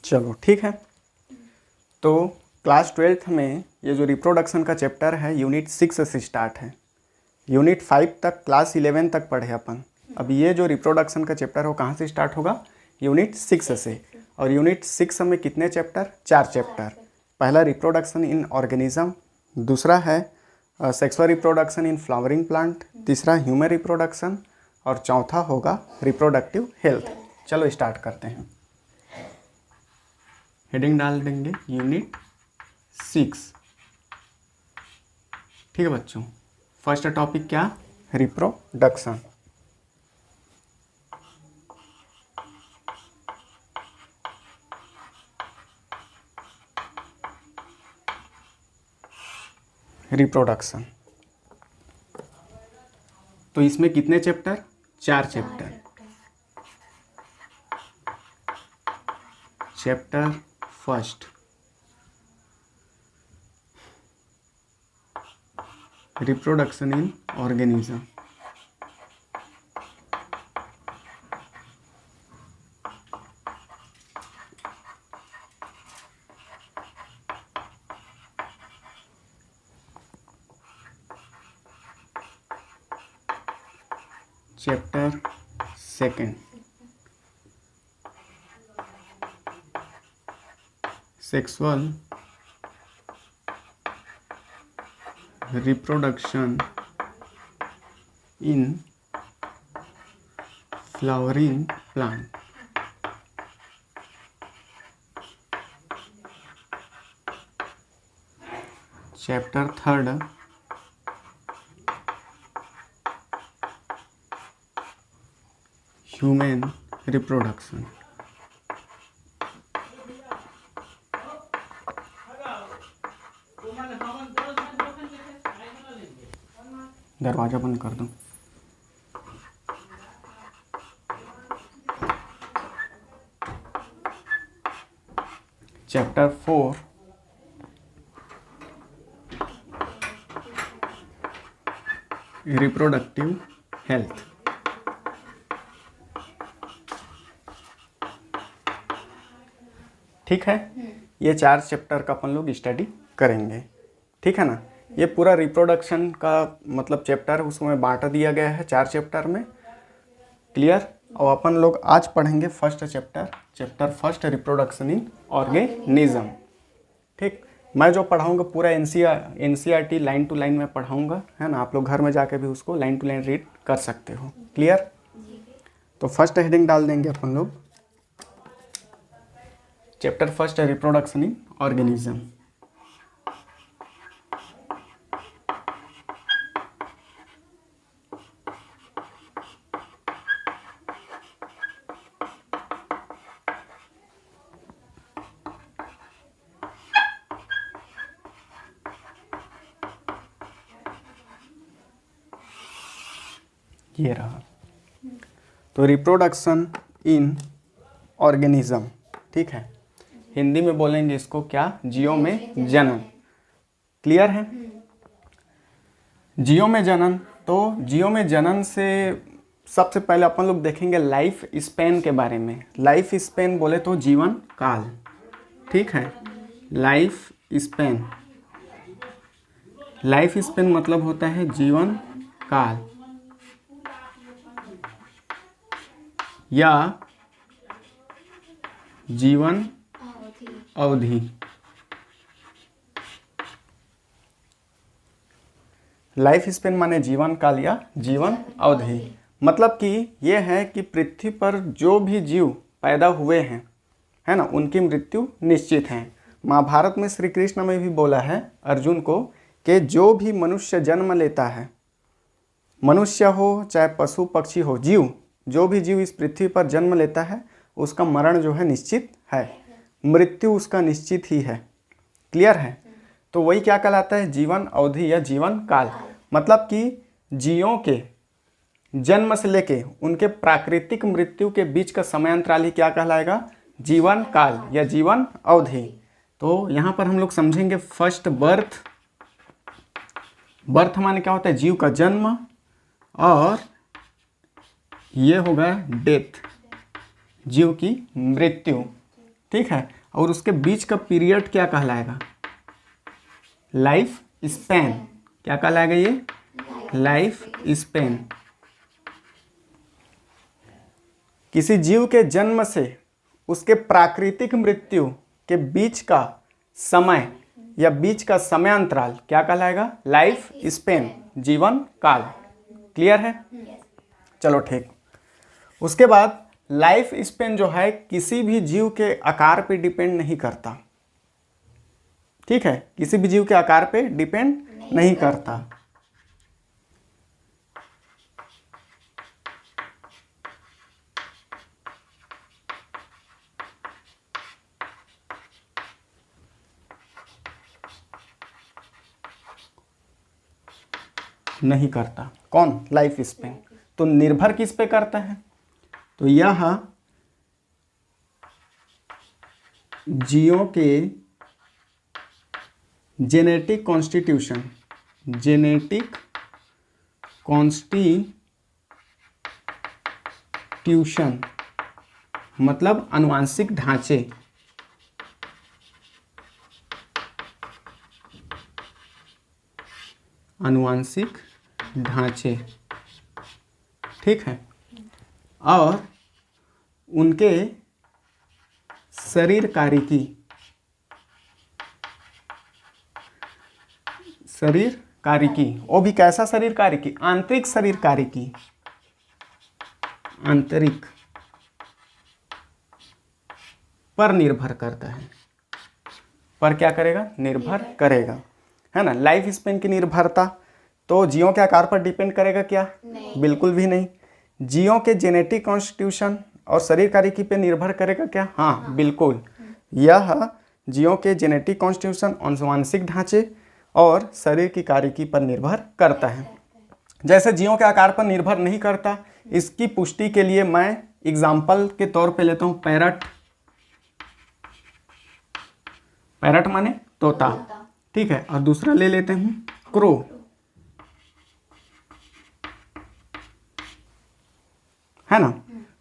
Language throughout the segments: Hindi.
चलो ठीक है। तो क्लास 12th में ये जो रिप्रोडक्शन का चैप्टर है यूनिट 6 से स्टार्ट है। यूनिट 5 तक क्लास 11 तक पढ़े अपन। अब ये जो रिप्रोडक्शन का चैप्टर है वो कहाँ से स्टार्ट होगा? यूनिट 6 से। और यूनिट 6 में कितने चैप्टर? 4 चैप्टर। पहला रिप्रोडक्शन इन ऑर्गेनिज्म, दूसरा है sexual reproduction in flowering plant, तीसरा ह्यूमन रिप्रोडक्शन और चौथा होगा रिप्रोडक्टिव हेल्थ। चलो स्टार्ट करते हैं। हेडिंग डाल देंगे यूनिट 6। ठीक है बच्चों। फर्स्ट टॉपिक क्या? रिप्रोडक्शन। रिप्रोडक्शन। तो इसमें कितने chapter? 4 chapter. Chapter first reproduction in organism. Chapter second sexual reproduction in flowering plant. Chapter third human reproduction. दरवाजा बंद कर दो। Chapter 4 reproductive health. ठीक है। ये 4 चैप्टर का अपन लोग स्टडी करेंगे। ठीक है ना। ये पूरा रिप्रोडक्शन का मतलब चैप्टर उसमें बांट दिया गया है 4 चैप्टर में। क्लियर। और अपन लोग आज पढ़ेंगे first chapter first reproduction in organism. ठीक। मैं जो पढ़ाऊंगा पूरा एनसीईआरटी लाइन टू लाइन में पढ़ाऊंगा, है ना। आप लोग घर में जाके भी उसको लाइन टू लाइन रीड कर सकते हो। क्लियर। तो फर्स्ट हेडिंग डाल देंगे अपन लोग chapter first reproduction in organism. ये रहा। तो रिप्रोडक्शन इन ऑर्गेनिज्म। ठीक है। हिंदी में बोलेंगे इसको क्या? जीवों में जनन। क्लियर है। जीवों में जनन। तो जीवों में जनन से सबसे पहले अपन लोग देखेंगे लाइफ स्पैन के बारे में। लाइफ स्पैन बोले तो जीवन काल। ठीक है। Life span. लाइफ स्पैन मतलब होता है जीवन काल या जीवन अवधि। लाइफ स्पेन माने जीवन काल या जीवन अवधि। मतलब कि ये है कि पृथ्वी पर जो भी जीव पैदा हुए हैं, है ना, उनकी मृत्यु निश्चित है। महाभारत में श्री कृष्ण में भी बोला है अर्जुन को कि जो भी मनुष्य जन्म लेता है, मनुष्य हो चाहे पशु पक्षी हो, जीव जो भी जीव इस पृथ्वी पर जन्म लेता है उसका मरण जो है निश्चित है, मृत्यु उसका निश्चित ही है। क्लियर है। तो वही क्या कहलाता है? जीवन अवधि या जीवन काल। मतलब कि जीवों के जन्म से लेके उनके प्राकृतिक मृत्यु के बीच का समयांतराल ही क्या कहलाएगा? जीवन काल या जीवन अवधि। तो यहाँ पर हम लोग समझेंगे फर्स्ट बर्थ। बर्थ माने क्या होता है? जीव का जन्म। और ये होगा डेथ, जीव की मृत्यु। ठीक है। और उसके बीच का पीरियड क्या कहलाएगा? Life span. क्या कहलाएगा ये? Life span. किसी जीव के जन्म से उसके प्राकृतिक मृत्यु के बीच का समय या बीच का समय अंतराल क्या कहलाएगा? लाइफ स्पैन, जीवन काल। क्लियर है? चलो ठीक। उसके बाद लाइफ स्पैन जो है किसी भी जीव के आकार पे डिपेंड नहीं करता। ठीक है, किसी भी जीव के आकार पे डिपेंड नहीं करता। नहीं करता। कौन? Life span. तो निर्भर किस पे करता है? तो यह जीवों के जेनेटिक कॉन्स्टिट्यूशन, जेनेटिक कॉन्स्टिट्यूशन मतलब आनुवांशिक ढांचे, आनुवांशिक ढांचे। ठीक है, और उनके शरीर कार्यकी, शरीर कार्यकी, वो भी कैसा शरीर कार्यकी? आंतरिक शरीर कार्यकी, आंतरिक पर निर्भर करता है। पर क्या करेगा? निर्भर करेगा, है ना। लाइफ स्पैन की निर्भरता तो जीवों के आकार पर डिपेंड करेगा क्या? नहीं। बिल्कुल भी नहीं। जीवों के जेनेटिक कॉन्स्टिट्यूशन और शरीर कार्यकी पे निर्भर करेगा क्या? हाँ, बिल्कुल। यह जीवों के जेनेटिक कॉन्स्टिट्यूशन, आनुवांशिक ढांचे और शरीर की कार्यकी पर निर्भर करता है। जैसे जीवों के आकार पर निर्भर नहीं करता, इसकी पुष्टि के लिए मैं एग्जाम्पल के तौर पे लेता हूँ पैरट। पैरट माने तोता, ठीक है। और दूसरा ले लेते हैं क्रो। है ना।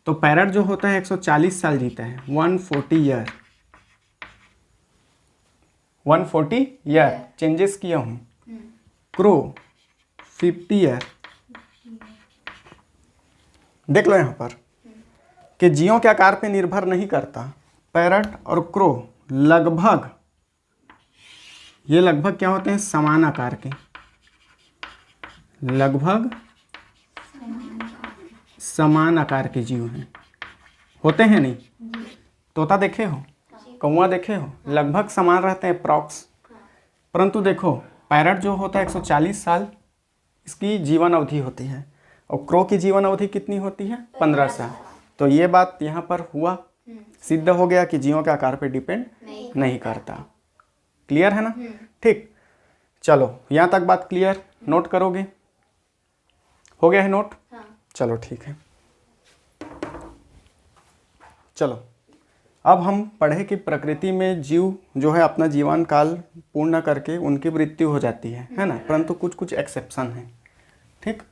तो पैरट जो होता है 140 साल जीता है, 140 ईयर, 140 ईयर चेंजेस किया हूं। Crow 50 year. देख लो यहां पर कि जीवों के आकार पे निर्भर नहीं करता। पैरट और क्रो लगभग, ये लगभग क्या होते हैं? समान आकार के, लगभग समान आकार के जीव हैं। होते हैं नहीं? तोता देखे हो, कौवा देखे हो, लगभग समान रहते हैं प्रॉक्स। परंतु देखो पैरट जो होता है 140 साल इसकी जीवन अवधि होती है, और क्रो की जीवन अवधि कितनी होती है? 15 साल। तो ये बात यहाँ पर हुआ, सिद्ध हो गया कि जीवों के आकार पे डिपेंड नहीं करता। क्लियर है ना? ठीक, चलो यहाँ तक बात क्लियर। नोट करोगे? हो गया है नोट? हाँ। चलो ठीक है। चलो अब हम पढ़े कि प्रकृति में जीव जो है अपना जीवन काल पूर्ण करके उनकी मृत्यु हो जाती है ना। परंतु कुछ कुछ एक्सेप्शन है। ठीक,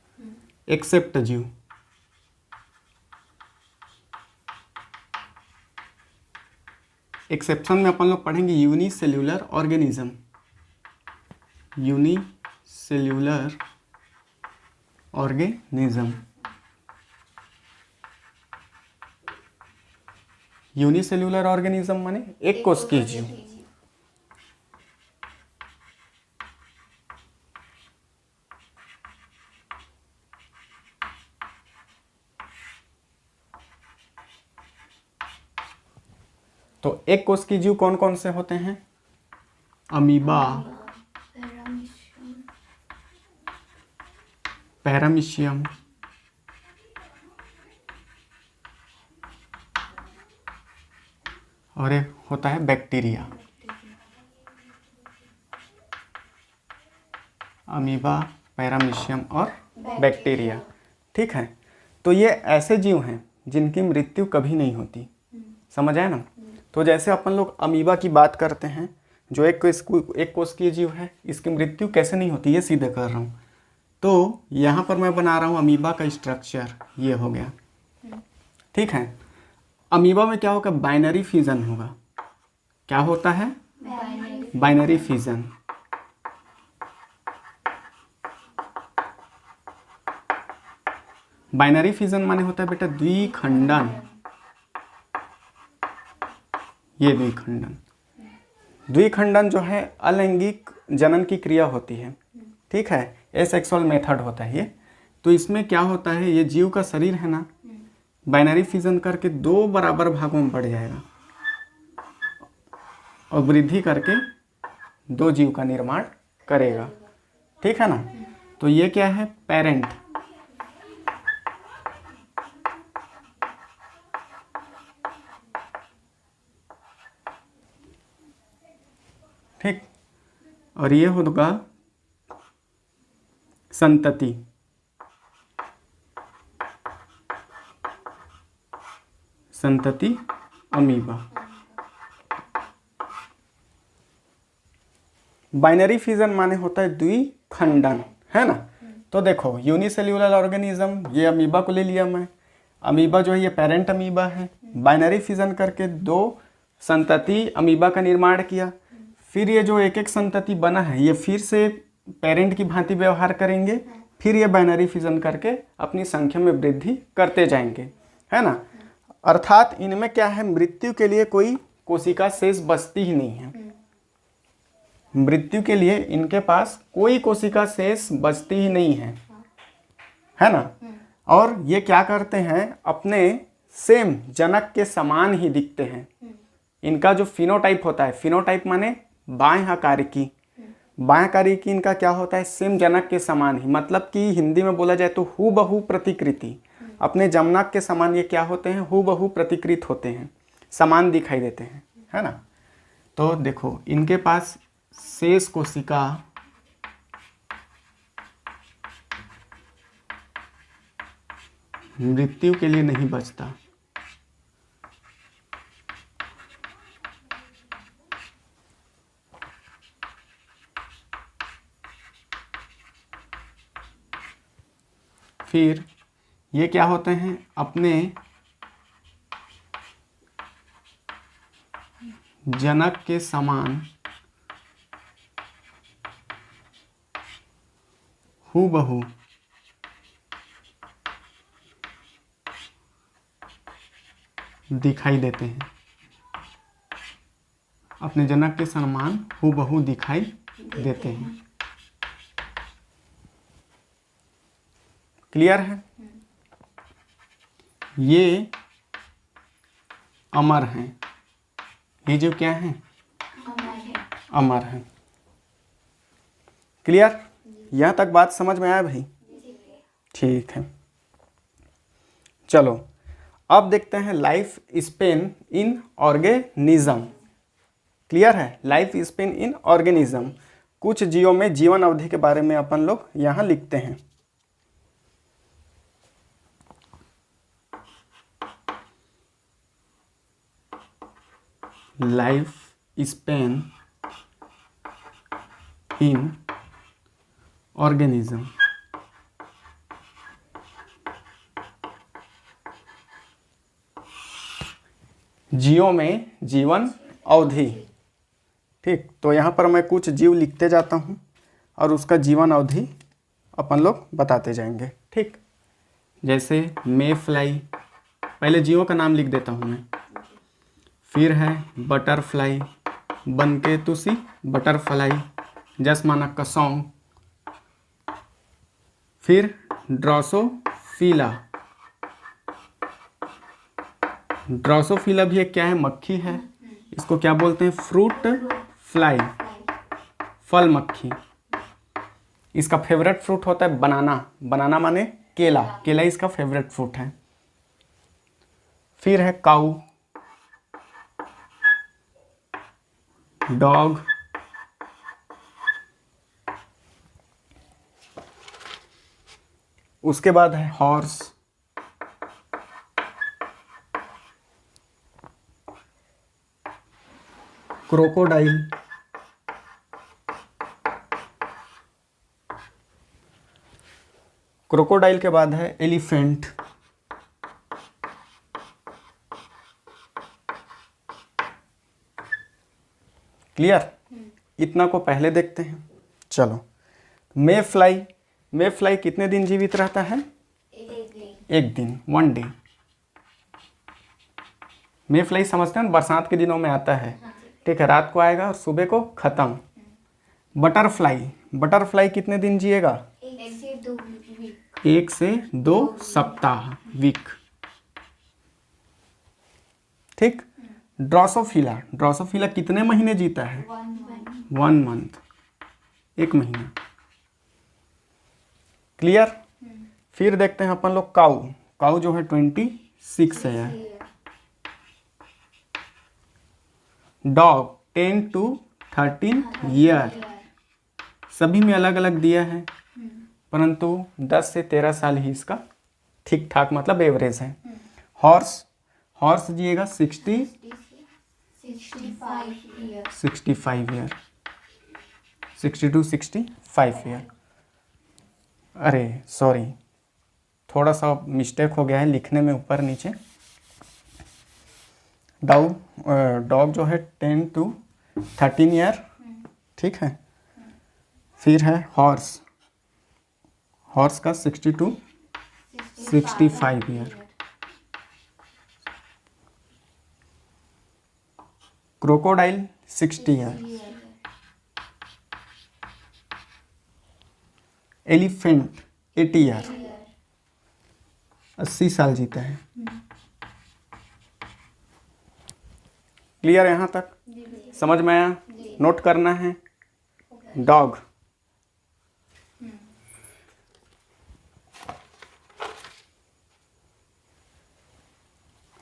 एक्सेप्ट जीव। एक्सेप्शन में अपन लोग पढ़ेंगे unicellular organism, unicellular organism. Unicellular organism माने एक कोशिकीय जीव। तो एक कोशिकीय जीव कौन कौन से होते हैं? अमीबा, पैरामीशियम, और एक होता है बैक्टीरिया। अमीबा, पैरामीशियम और बैक्टीरिया। ठीक है, तो ये ऐसे जीव हैं जिनकी मृत्यु कभी नहीं होती। समझ आया ना? तो जैसे अपन लोग अमीबा की बात करते हैं जो एक कोशिकीय जीव है, इसकी मृत्यु कैसे नहीं होती ये सिद्ध कर रहा हूँ। तो यहाँ पर मैं बना रहा हूँ अमीबा का स्ट्रक्चर, ये हो गया। ठीक है, अमीबा में क्या होगा? बाइनरी फ्यूजन होगा। क्या होता है? Binary fission. बाइनरी फिजन माने होता है बेटा द्विखंडन। ये द्विखंडन, द्विखंडन जो है अलैंगिक जनन की क्रिया होती है, ठीक है, एसेक्सुअल मेथड होता है ये। तो इसमें क्या होता है, ये जीव का शरीर है ना, बाइनरी फिजन करके 2 बराबर भागों में बढ़ जाएगा और वृद्धि करके 2 जीव का निर्माण करेगा, ठीक है ना। तो ये क्या है? पेरेंट। ठीक, और ये होगा संतति। संतति अमीबा। बाइनरी फिजन माने होता है द्विखंडन, है ना। तो देखो यूनिसेल्यूलर ऑर्गेनिज्म, ये अमीबा को ले लिया मैं, अमीबा जो है ये पेरेंट अमीबा है, बाइनरी फिजन करके 2 संतति अमीबा का निर्माण किया। फिर ये जो एक एक संतति बना है ये फिर से पेरेंट की भांति व्यवहार करेंगे, फिर ये बाइनरी फिजन करके अपनी संख्या में वृद्धि करते जाएंगे, है ना। अर्थात इनमें क्या है, मृत्यु के लिए कोई कोशिका शेष बचती ही नहीं है। मृत्यु के लिए इनके पास कोई कोशिका शेष बचती ही नहीं है ना। और ये क्या करते हैं, अपने सेम जनक के समान ही दिखते हैं। इनका जो फिनोटाइप होता है, फिनोटाइप माने बाएं आकारिकी, बाएं आकारिकी इनका क्या होता है, सेम जनक के समान ही, मतलब कि हिंदी में बोला जाए तो हूबहू प्रतिकृति। अपने जनक के समान ये क्या होते हैं, हूबहू प्रतिकृत होते हैं, समान दिखाई देते हैं, है ना। तो देखो इनके पास शेष कोशिका मृत्यु के लिए नहीं बचता। फिर ये क्या होते हैं, अपने जनक के समान हूबहू दिखाई देते हैं, अपने जनक के समान हूबहू दिखाई देते हैं। क्लियर है? ये अमर हैं, ये जो क्या है, अमर है। क्लियर? यहाँ तक बात समझ में आया भाई? ठीक है, चलो अब देखते हैं लाइफ स्पेन इन ऑर्गेनिज्म। क्लियर है? लाइफ स्पेन इन ऑर्गेनिज्म, कुछ जीवों में जीवन अवधि के बारे में अपन लोग यहाँ लिखते हैं। लाइफ स्पेन इन ऑर्गेनिज्म। जीवों में जीवन अवधि। ठीक, तो यहाँ पर मैं कुछ जीव लिखते जाता हूँ और उसका जीवन अवधि अपन लोग बताते जाएंगे। ठीक, जैसे मे फ्लाई, पहले जीवों का नाम लिख देता हूँ मैं। फिर है बटरफ्लाई, बनकेतुसी बटरफ्लाई, जसमाना कसौंग। फिर ड्रोसोफिला, ड्रोसोफिला भी एक क्या है, मक्खी है। इसको क्या बोलते हैं, फ्रूट फ्लाई, फल मक्खी। इसका फेवरेट फ्रूट होता है बनाना, बनाना माने केला, केला इसका फेवरेट फ्रूट है। फिर है काऊ, डॉग, उसके बाद है हॉर्स, क्रोकोडाइल, क्रोकोडाइल के बाद है एलिफेंट, क्लियर? इतना को पहले देखते हैं। चलो, मे फ्लाई कितने दिन जीवित रहता है? एक दिन, 1 डे। मे फ्लाई समझते हैं, बरसात के दिनों में आता है, ठीक है, रात को आएगा और सुबह को खत्म। बटरफ्लाई कितने दिन जिएगा? 1 से 2 सप्ताह, वीक, ठीक। ड्रोसोफिला कितने महीने जीता है? 1 मंथ, 1 महीना। क्लियर? फिर देखते हैं अपन लोग काऊ जो है 26 है। डॉग 10 to 13 ईयर, सभी में अलग अलग दिया है, परंतु 10 से 13 साल ही इसका ठीक ठाक मतलब एवरेज है। हॉर्स जिएगा 65 ईयर, 60 to 65 ईयर। अरे सॉरी, थोड़ा सा मिस्टेक हो गया है लिखने में, ऊपर नीचे। डॉग जो है 10 to 13 ईयर, ठीक है। फिर है हॉर्स का 60 to 65 year. Crocodile 60 year. Elephant 80 year, 80 साल जीता है। क्लियर यहाँ तक? समझ में आया? नोट करना है। डॉग,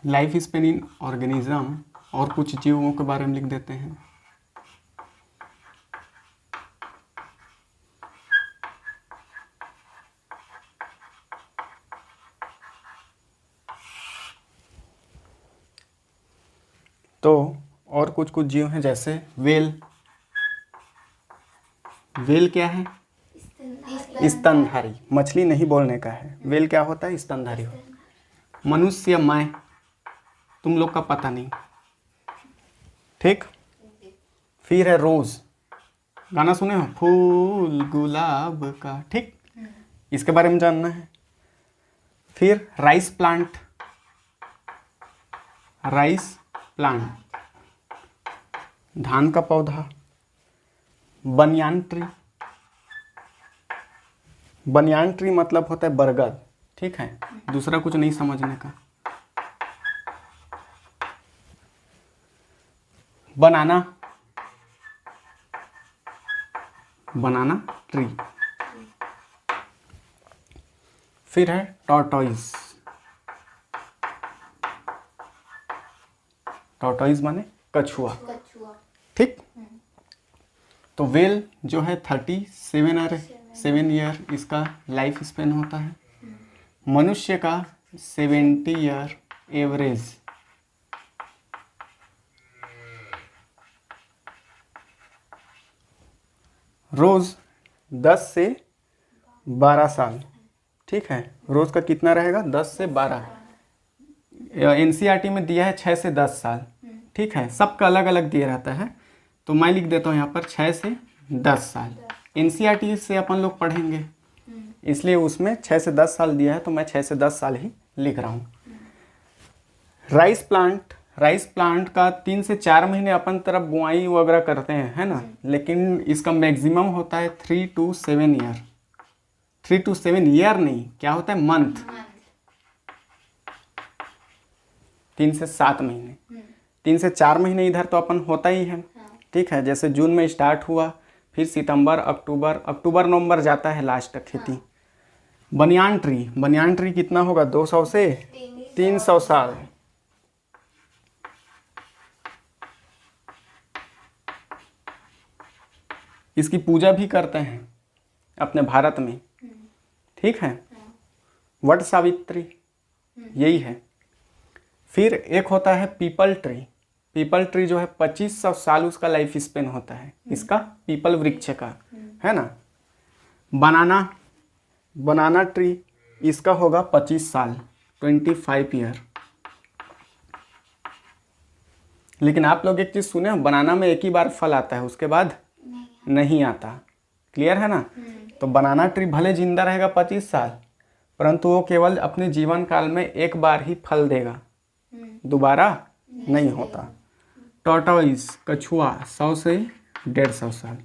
लाइफ स्पेन इन ऑर्गेनिज्म, और कुछ जीवों के बारे में लिख देते हैं। तो और कुछ जीव हैं, जैसे वेल क्या है? स्तनधारी। मछली नहीं बोलने का है, वेल क्या होता है? स्तनधारी हो। मनुष्य, मैं, तुम लोग का पता नहीं, ठीक। फिर है रोज, गाना सुने हो? फूल गुलाब का, ठीक, इसके बारे में जानना है। फिर राइस प्लांट, धान का पौधा। बनियान ट्री मतलब होता है बरगद, ठीक है, दूसरा कुछ नहीं समझने का। बनाना ट्री। फिर है टॉर्टोइज माने कछुआ, ठीक। तो वेल जो है 37 ईयर इसका लाइफ स्पेन होता है। मनुष्य का 70 ईयर एवरेज। रोज 10 से 12 साल, ठीक है। रोज का कितना रहेगा? 10 से 12। एनसीईआरटी में दिया है 6 से 10 साल, ठीक है, सबका अलग अलग दिया रहता है, तो मैं लिख देता हूँ यहाँ पर 6 से 10 साल। एनसीईआरटी से अपन लोग पढ़ेंगे, इसलिए उसमें 6 से 10 साल दिया है, तो मैं 6 से 10 साल ही लिख रहा हूँ। राइस प्लांट का 3 से 4 महीने अपन तरफ बुआई वगैरह करते हैं, है ना, लेकिन इसका मैक्सिमम होता है 3 to 7 ईयर। 3 to 7 ईयर नहीं, क्या होता है? मंथ। 3 से 7 महीने, 3 से 4 महीने इधर तो अपन होता ही है, ठीक है। जैसे जून में स्टार्ट हुआ, फिर सितंबर, अक्टूबर नवंबर जाता है लास्ट तक खेती। बनियान ट्री कितना होगा? 200 से 300 साल। इसकी पूजा भी करते हैं अपने भारत में, ठीक है। वट सावित्री, यही है। फिर एक होता है पीपल ट्री जो है 2500 साल उसका लाइफ स्पेन होता है, इसका पीपल वृक्ष का, है ना। बनाना ट्री, इसका होगा 25 साल, 25 ईयर। लेकिन आप लोग एक चीज़ सुने, बनाना में एक ही बार फल आता है, उसके बाद नहीं आता। क्लियर है ना? तो बनाना ट्री भले जिंदा रहेगा 25 साल, परंतु वो केवल अपने जीवन काल में एक बार ही फल देगा, दोबारा नहीं होता। टॉर्टोइज कछुआ 100 से 150 साल।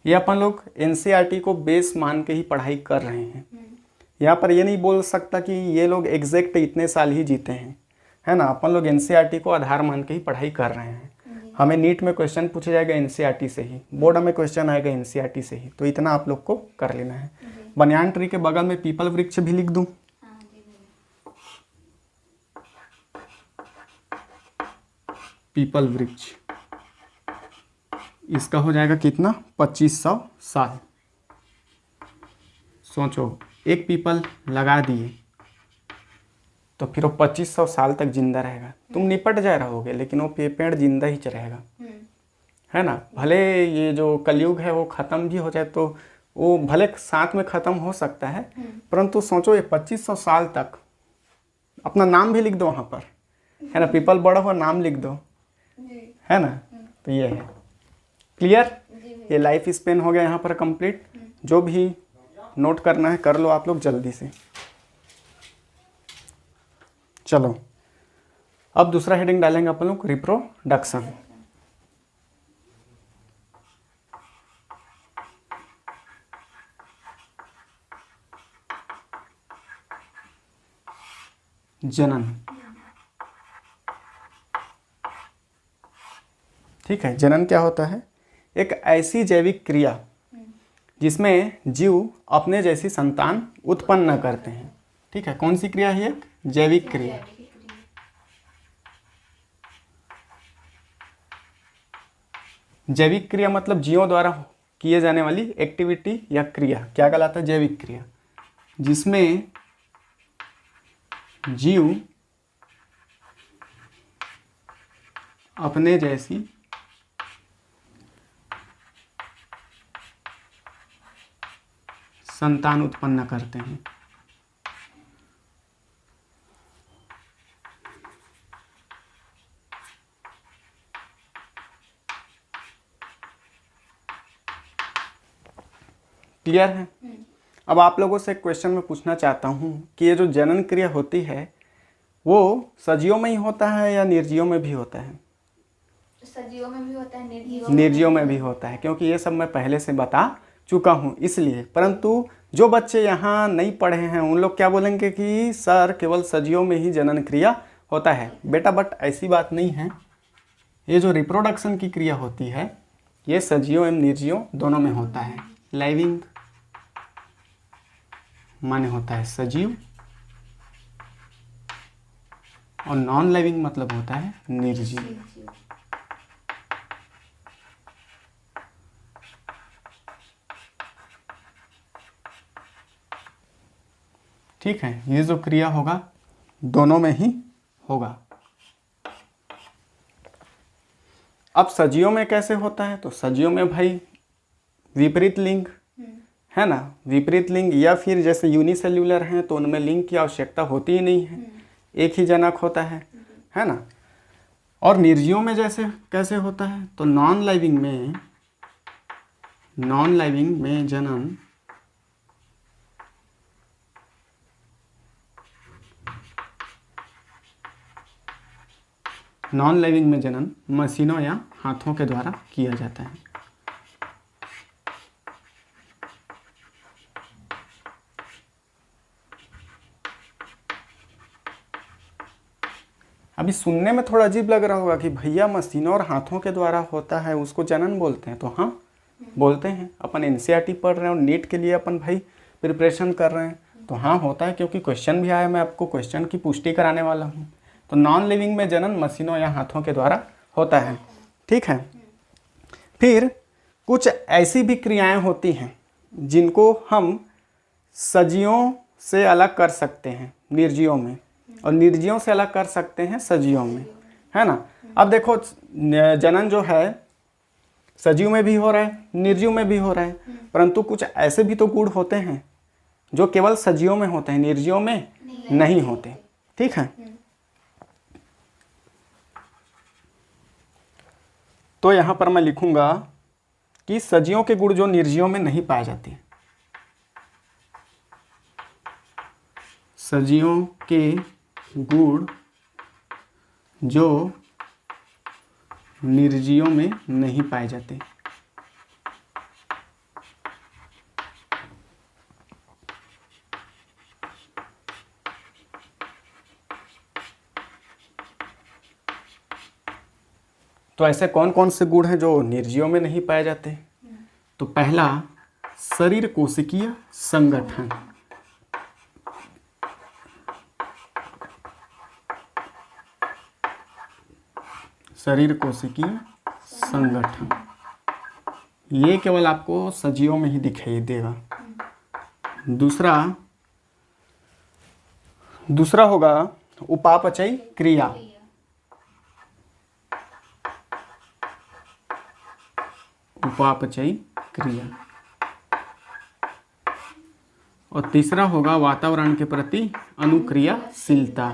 ये अपन लोग एनसीईआरटी को बेस मान के ही पढ़ाई कर रहे हैं। यहाँ पर ये नहीं बोल सकता कि ये लोग एग्जैक्ट इतने साल ही जीते हैं, है ना। अपन लोग एनसीईआरटी को आधार मान के ही पढ़ाई कर रहे हैं। हमें नीट में क्वेश्चन पूछा जाएगा एनसीईआरटी से ही, बोर्ड में क्वेश्चन आएगा एनसीईआरटी से ही, तो इतना आप लोग को कर लेना है। बनियान ट्री के बगल में पीपल वृक्ष भी लिख दूं। पीपल वृक्ष, इसका हो जाएगा कितना? 2500 साल। सोचो, एक पीपल लगा दिए तो फिर वो 2500 साल तक जिंदा रहेगा। तुम निपट जा रहोगे लेकिन वो पेड़ जिंदा ही रहेगा, है ना। भले ये जो कलयुग है वो ख़त्म भी हो जाए तो वो भले साथ में ख़त्म हो सकता है, परंतु सोचो ये 2500 साल तक। अपना नाम भी लिख दो वहाँ पर, है ना। पीपल बड़ा हुआ नाम लिख दो, है ना। तो ये है। क्लियर? ये लाइफ स्पेन हो गया यहाँ पर कंप्लीट। जो भी नोट करना है कर लो आप लोग जल्दी से। चलो अब दूसरा हेडिंग डालेंगे अपन लोग, रिप्रोडक्शन। जनन, ठीक है। जनन क्या होता है? एक ऐसी जैविक क्रिया जिसमें जीव अपने जैसी संतान उत्पन्न करते हैं, ठीक है। कौन सी क्रिया है? एक जैविक क्रिया। जैविक क्रिया मतलब जीवों द्वारा किए जाने वाली एक्टिविटी या क्रिया, क्या कहलाता है? जैविक क्रिया, जिसमें जीव अपने जैसी संतान उत्पन्न करते हैं। क्लियर है? अब आप लोगों से एक क्वेश्चन मैं पूछना चाहता हूँ कि ये जो जनन क्रिया होती है वो सजीवों में ही होता है या निर्जीवों में भी होता है? सजीवों में भी होता है, निर्जीवों में भी होता है, क्योंकि ये सब मैं पहले से बता चुका हूँ इसलिए। परंतु जो बच्चे यहाँ नहीं पढ़े हैं उन लोग क्या बोलेंगे कि सर केवल सजीवों में ही जनन क्रिया होता है। बेटा बट ऐसी बात नहीं है। ये जो रिप्रोडक्शन की क्रिया होती है ये सजीवों एवं निर्जीवों दोनों में होता है। लाइविंग माने होता है सजीव और नॉन लाइविंग मतलब होता है निर्जीव। ठीक है, ये जो क्रिया होगा दोनों में ही होगा। अब सजीवों में कैसे होता है? तो सजीवों में भाई विपरीत लिंग, है ना। विपरीत लिंग या फिर जैसे यूनिसेल्युलर हैं तो उनमें लिंग की आवश्यकता होती ही नहीं है, एक ही जनक होता है ना। और निर्जीवों में जैसे कैसे होता है? तो नॉन लाइविंग में जनन नॉन लाइविंग में जनन मशीनों या हाथों के द्वारा किया जाता है। अभी सुनने में थोड़ा अजीब लग रहा होगा कि भैया मशीनों और हाथों के द्वारा होता है उसको जनन बोलते हैं। तो हाँ बोलते हैं, अपन एनसीईआरटी पढ़ रहे हैं और नीट के लिए अपन भाई प्रिपरेशन कर रहे हैं, तो हाँ होता है, क्योंकि क्वेश्चन भी आया, मैं आपको क्वेश्चन की पुष्टि कराने वाला हूँ। तो नॉन लिविंग में जनन मशीनों या हाथों के द्वारा होता है, ठीक है। फिर कुछ ऐसी भी क्रियाएं होती हैं जिनको हम सजीवों से अलग कर सकते हैं निर्जीवों में, और निर्जीवों से अलग कर सकते हैं सजीवों में, है ना। अब देखो जनन जो है सजीव में भी हो रहा है, निर्जीव में भी हो रहा है, परंतु कुछ ऐसे भी तो गुण होते हैं जो केवल सजीवों में होते हैं, निर्जीवों में नहीं होते, ठीक है। तो यहाँ पर मैं लिखूंगा कि सजीवों के गुण जो निर्जीवों में नहीं पाए जाते। सजीवों के गुण जो निर्जीवों में नहीं पाए जाते। तो ऐसे कौन कौन से गुण हैं जो निर्जीवों में नहीं पाए जाते? तो पहला, शरीर कोशिकीय संगठन। शरीर कोशिकीय संगठन, ये केवल आपको सजीवों में ही दिखाई देगा। दूसरा होगा उपापचयी क्रिया। उपापचयी क्रिया। और तीसरा होगा वातावरण के प्रति अनुक्रियाशीलता।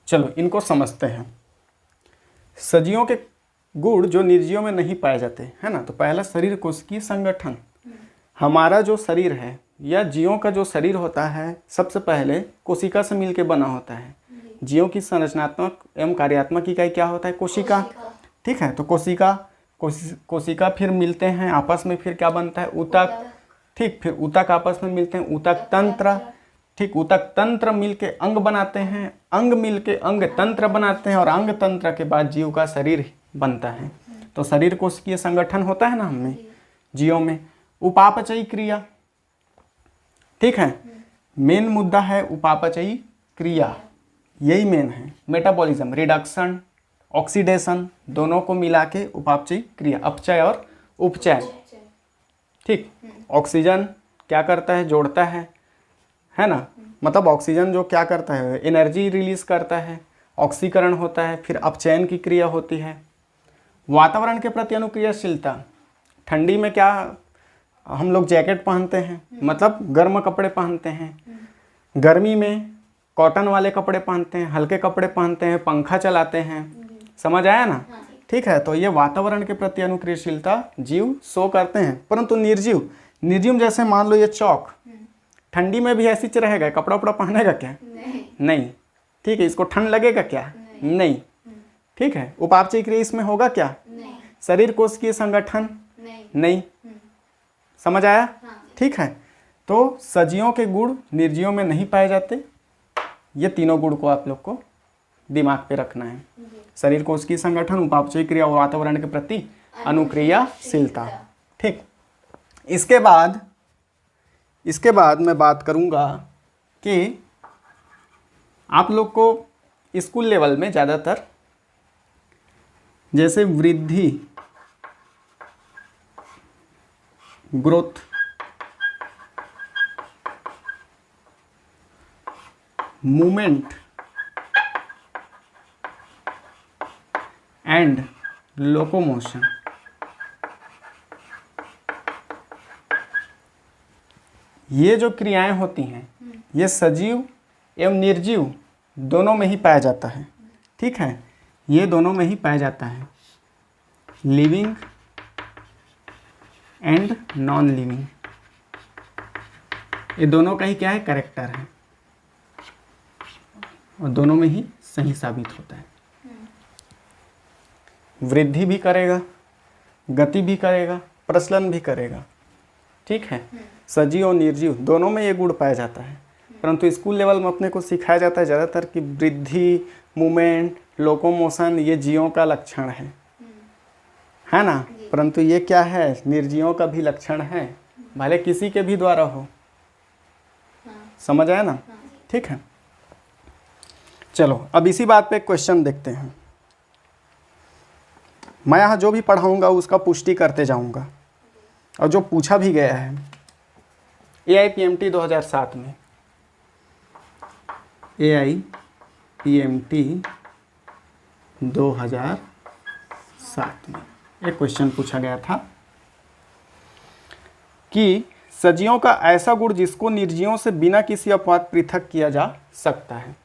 चलो इनको समझते हैं। सजीवों के गुण जो निर्जीवों में नहीं पाए जाते, है ना। तो पहला, शरीर कोशिकीय संगठन। हमारा जो शरीर है या जीवों का जो शरीर होता है, सबसे पहले कोशिका से मिलकर बना होता है। जीवों की संरचनात्मक एवं कार्यात्मक इकाई क्या होता है? कोशिका। ठीक है, तो कोशिका फिर मिलते हैं आपस में, फिर क्या बनता है? ऊतक। ठीक, फिर ऊतक आपस में मिलते हैं, ऊतक तंत्र। ठीक, ऊतक तंत्र मिलके अंग बनाते हैं, अंग मिलके अंग तंत्र बनाते हैं, और अंग तंत्र के बाद जीव का शरीर बनता है। तो शरीर कोशिकीय संगठन होता है ना हमें जीवों में। उपापचयी क्रिया, ठीक है, मेन मुद्दा है उपापचयी क्रिया, यही मेन है। मेटाबॉलिज्म, रिडक्शन, ऑक्सीडेशन, दोनों को मिला के उपापचयी क्रिया, अपचय और उपचय। ठीक, ऑक्सीजन क्या करता है? जोड़ता है ना। मतलब ऑक्सीजन जो क्या करता है? एनर्जी रिलीज करता है, ऑक्सीकरण होता है, फिर अपचयन की क्रिया होती है। वातावरण के प्रति अनुक्रियाशीलता, ठंडी में क्या हम लोग जैकेट पहनते हैं, मतलब गर्म कपड़े पहनते हैं। गर्मी में कॉटन वाले कपड़े पहनते हैं, हल्के कपड़े पहनते हैं, पंखा चलाते हैं। समझ आया ना? ठीक है, तो ये वातावरण के प्रति अनुक्रियाशीलता जीव शो करते हैं। परंतु निर्जीव जैसे मान लो ये चौक, ठंडी में भी ऐसी रहेगा? कपड़ा उपड़ा पहनेगा क्या? नहीं। ठीक है, इसको ठंड लगेगा क्या? नहीं। ठीक है, उपापचयी क्रिया इसमें होगा क्या? शरीर कोशिकीय संगठन? नहीं। समझ आया? ठीक है, तो सजीवों के गुण निर्जीवों में नहीं पाए जाते। ये तीनों गुण को आप लोग को दिमाग पे रखना है। शरीर कोशिकीय संगठन, उपापचयी क्रिया और वातावरण के प्रति अनुक्रियाशीलता। ठीक, इसके बाद मैं बात करूंगा कि आप लोग को स्कूल लेवल में ज़्यादातर जैसे वृद्धि, ग्रोथ, मूवमेंट एंड लोकोमोशन, ये जो क्रियाएं होती हैं ये सजीव एवं निर्जीव दोनों में ही पाया जाता है। ठीक है, ये दोनों में ही पाया जाता है, लिविंग एंड नॉन लिविंग। ये दोनों का ही क्या है? कैरेक्टर है, और दोनों में ही सही साबित होता है। वृद्धि भी करेगा, गति भी करेगा, प्रचलन भी करेगा। ठीक है, सजीव और निर्जीव दोनों में ये गुण पाया जाता है। परंतु स्कूल लेवल में अपने को सिखाया जाता है ज़्यादातर कि वृद्धि, मूवमेंट, लोकोमोशन ये जीवों का लक्षण है ना। परंतु ये क्या है? निर्जीवों का भी लक्षण है, भले किसी के भी द्वारा हो। समझ आया ना? ठीक है, चलो अब इसी बात पे एक क्वेश्चन देखते हैं। मैं यहाँ जो भी पढ़ाऊँगा उसका पुष्टि करते जाऊँगा, और जो पूछा भी गया है AIPMT 2007 में, AIPMT 2007 में एक क्वेश्चन पूछा गया था कि सजीवों का ऐसा गुण जिसको निर्जीवों से बिना किसी अपवाद पृथक किया जा सकता है।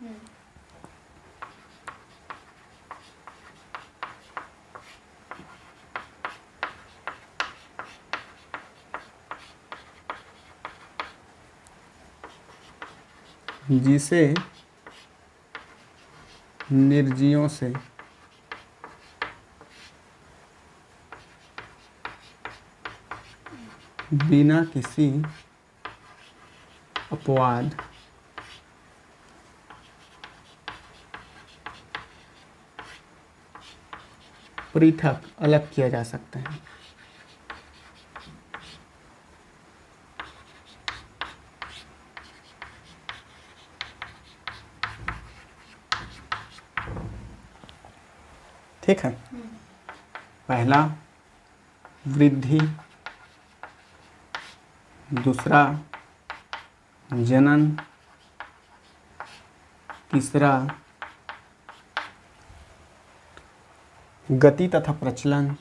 जिसे निर्जीवों से बिना किसी अपवाद पृथक अलग किया जा सकता है। ठीक है, पहला वृद्धि, दूसरा जनन, तीसरा गति तथा प्रचलन,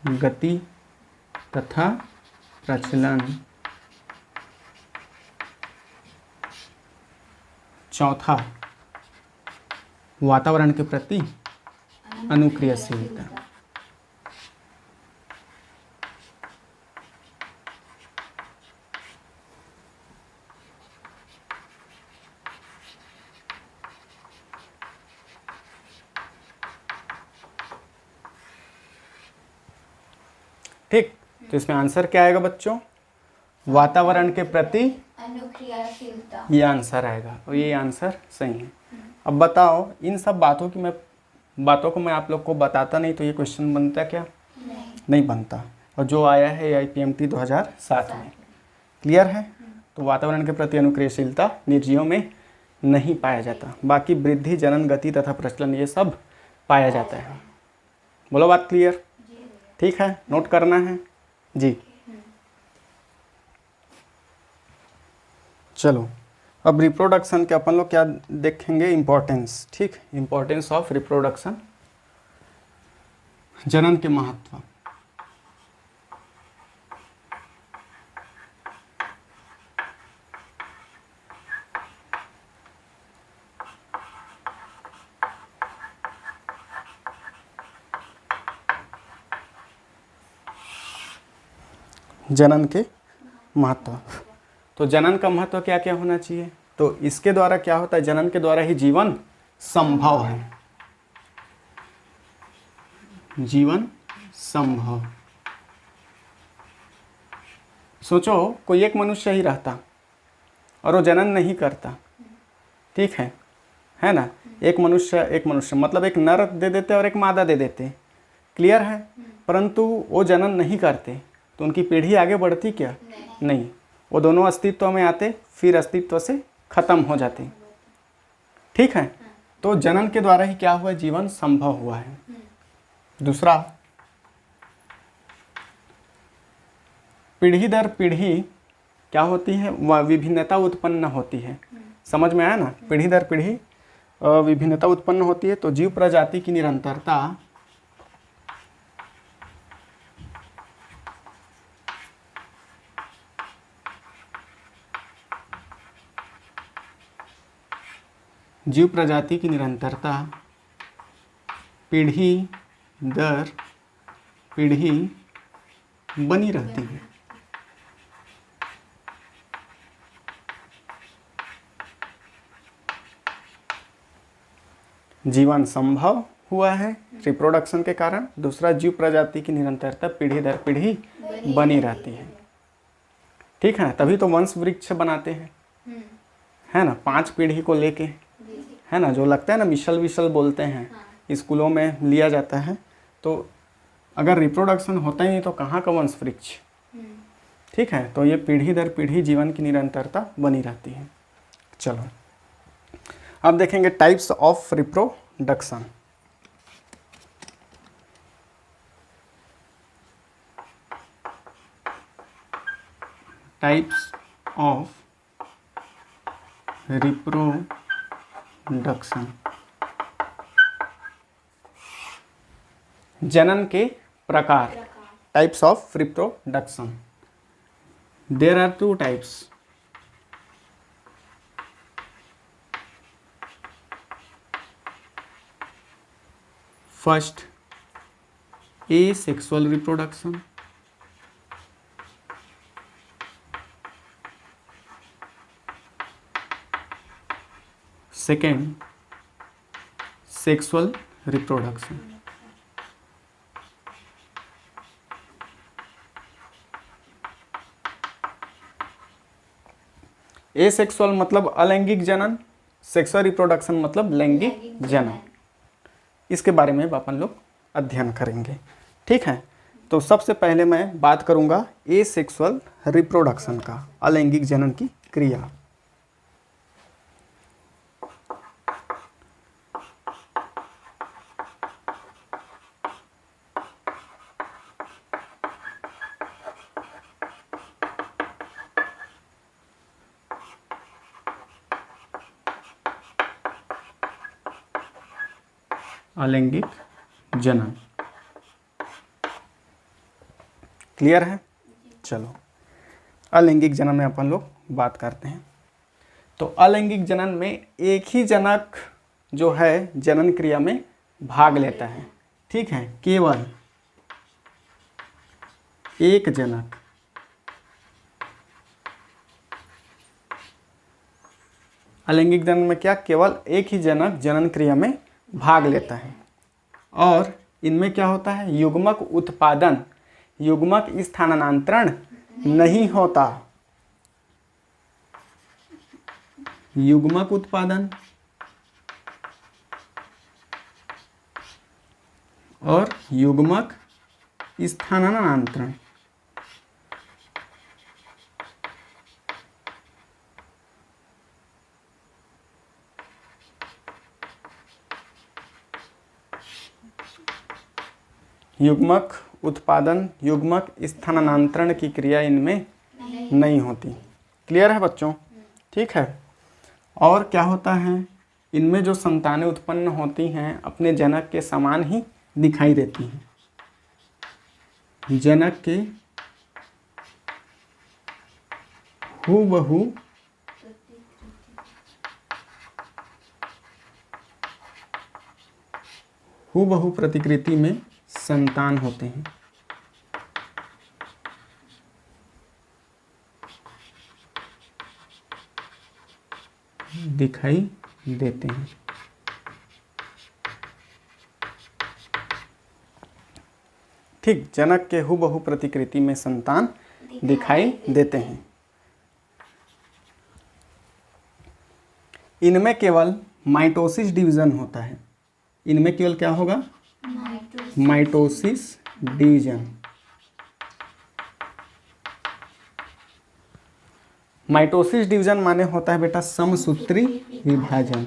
गति तथा प्रचलन, चौथा वातावरण के प्रति अनुक्रियाशीलता। ठीक, तो इसमें आंसर क्या आएगा बच्चों? वातावरण के प्रति अनुक्रियाशीलता, ये आंसर आएगा और ये आंसर सही है। अब बताओ, इन सब बातों को मैं आप लोग को बताता नहीं तो ये क्वेश्चन बनता क्या? नहीं बनता। और जो आया है IPMT 2007 में, क्लियर है? तो वातावरण के प्रति अनुक्रियाशीलता निर्जीवों में नहीं पाया जाता, बाकी वृद्धि, जनन, गति तथा प्रचलन ये सब पाया जाता है। बोलो बात क्लियर? ठीक है, नोट करना है जी। चलो अब रिप्रोडक्शन के अपन लोग क्या देखेंगे? इम्पोर्टेंस। ठीक, इम्पोर्टेंस ऑफ रिप्रोडक्शन, जनन के महत्व। जनन के महत्व, तो जनन का महत्व क्या क्या होना चाहिए? तो इसके द्वारा क्या होता है? जनन के द्वारा ही जीवन संभव है। जीवन संभव। सोचो कोई एक मनुष्य ही रहता और वो जनन नहीं करता, ठीक है ना? एक मनुष्य मतलब एक नर दे देते और एक मादा दे देते, क्लियर है? परंतु वो जनन नहीं करते तो उनकी पीढ़ी आगे बढ़ती क्या? नहीं, वो दोनों अस्तित्व में आते फिर अस्तित्व से खत्म हो जाते। ठीक है, तो जनन के द्वारा ही क्या हुआ? जीवन संभव हुआ है। दूसरा, पीढ़ी दर पीढ़ी क्या होती है? विभिन्नता उत्पन्न होती है। समझ में आया ना? पीढ़ी दर पीढ़ी विभिन्नता उत्पन्न होती है, तो जीव प्रजाति की निरंतरता पीढ़ी दर पीढ़ी बनी रहती है। जीवन संभव हुआ है रिप्रोडक्शन के कारण। दूसरा, जीव प्रजाति की निरंतरता पीढ़ी दर पीढ़ी बनी रहती है। ठीक है, तभी तो वंश वृक्ष बनाते हैं, है ना? 5 पीढ़ी को लेके, है ना? जो लगता है ना मिशल विशल बोलते हैं, स्कूलों में लिया जाता है। तो अगर रिप्रोडक्शन होता ही नहीं तो कहाँ का वंश वृक्ष? ठीक है, तो ये पीढ़ी दर पीढ़ी जीवन की निरंतरता बनी रहती है। चलो अब देखेंगे types of reproduction. Types of reproduction. जनन के प्रकार, types of reproduction. There are 2 types. First, asexual reproduction. Second, sexual reproduction. Asexual मतलब अलैंगिक जनन, सेक्सुअल रिप्रोडक्शन मतलब लैंगिक जनन। इसके बारे में अपन लोग अध्ययन करेंगे, ठीक है। तो सबसे पहले मैं बात करूंगा एसेक्सुअल रिप्रोडक्शन का, अलैंगिक जनन की क्रिया। अलैंगिक जनन, क्लियर है। चलो अलैंगिक जनन में अपन लोग बात करते हैं। तो अलैंगिक जनन में एक ही जनक जो है जनन क्रिया में भाग लेता है, ठीक है। केवल एक जनक अलैंगिक जनन में क्या, केवल एक ही जनक जनन क्रिया में भाग लेता है। और इनमें क्या होता है, युग्मक उत्पादन, युग्मक स्थानांतरण नहीं होता। युग्मक उत्पादन और युग्मक स्थानांतरण युग्मक उत्पादन, युग्मक स्थानांतरण की क्रिया इनमें नहीं होती। क्लियर है बच्चों, ठीक है। और क्या होता है, इनमें जो संतानें उत्पन्न होती हैं अपने जनक के समान ही दिखाई देती हैं। जनक के हूबहू प्रतिकृति में संतान होते हैं। दिखाई देते हैं, ठीक। जनक के हूबहू प्रतिकृति में संतान दिखाई देते हैं। इनमें केवल माइटोसिस डिवीजन होता है। इनमें केवल क्या होगा, माइटोसिस डिवीजन। माइटोसिस डिवीजन माने होता है बेटा समसूत्री विभाजन।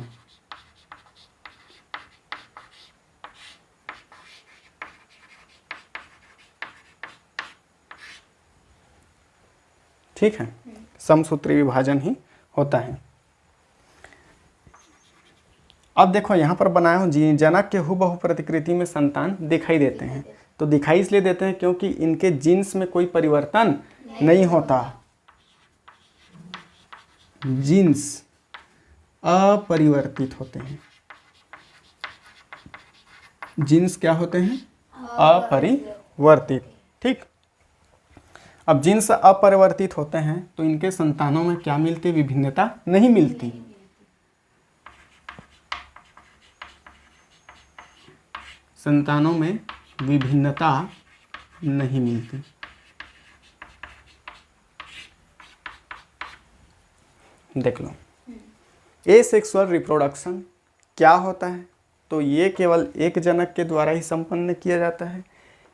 ठीक है, समसूत्री विभाजन ही होता है। अब देखो यहाँ पर बनाया हूँ जी, जनक के हूबहू प्रतिकृति में संतान दिखाई देते हैं। तो दिखाई इसलिए देते हैं क्योंकि इनके जीन्स में कोई परिवर्तन नहीं होता। जीन्स अपरिवर्तित होते हैं। जीन्स क्या होते हैं, अपरिवर्तित, ठीक। अब जीन्स अपरिवर्तित होते हैं तो इनके संतानों में क्या मिलती, विभिन्नता नहीं मिलती। संतानों में विभिन्नता नहीं मिलती। देख लो, एसेक्सुअल रिप्रोडक्शन क्या होता है, तो ये केवल एक जनक के द्वारा ही संपन्न किया जाता है।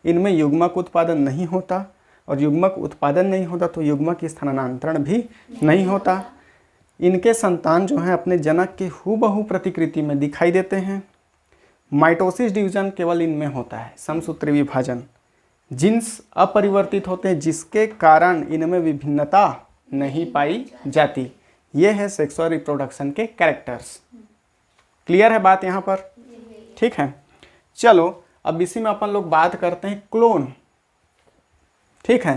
इनमें युग्मक उत्पादन नहीं होता, और युग्मक उत्पादन नहीं होता तो युग्मक स्थानांतरण भी नहीं होता। इनके संतान जो हैं अपने जनक के हूबहू प्रतिकृति में दिखाई देते हैं। माइटोसिस डिवीजन केवल इनमें होता है, समसूत्री विभाजन। जीन्स अपरिवर्तित होते हैं जिसके कारण इनमें विभिन्नता नहीं पाई जाती। ये है सेक्सुअल रिप्रोडक्शन के कैरेक्टर्स। क्लियर है बात यहाँ पर, ठीक है। चलो अब इसी में अपन लोग बात करते हैं क्लोन। ठीक है,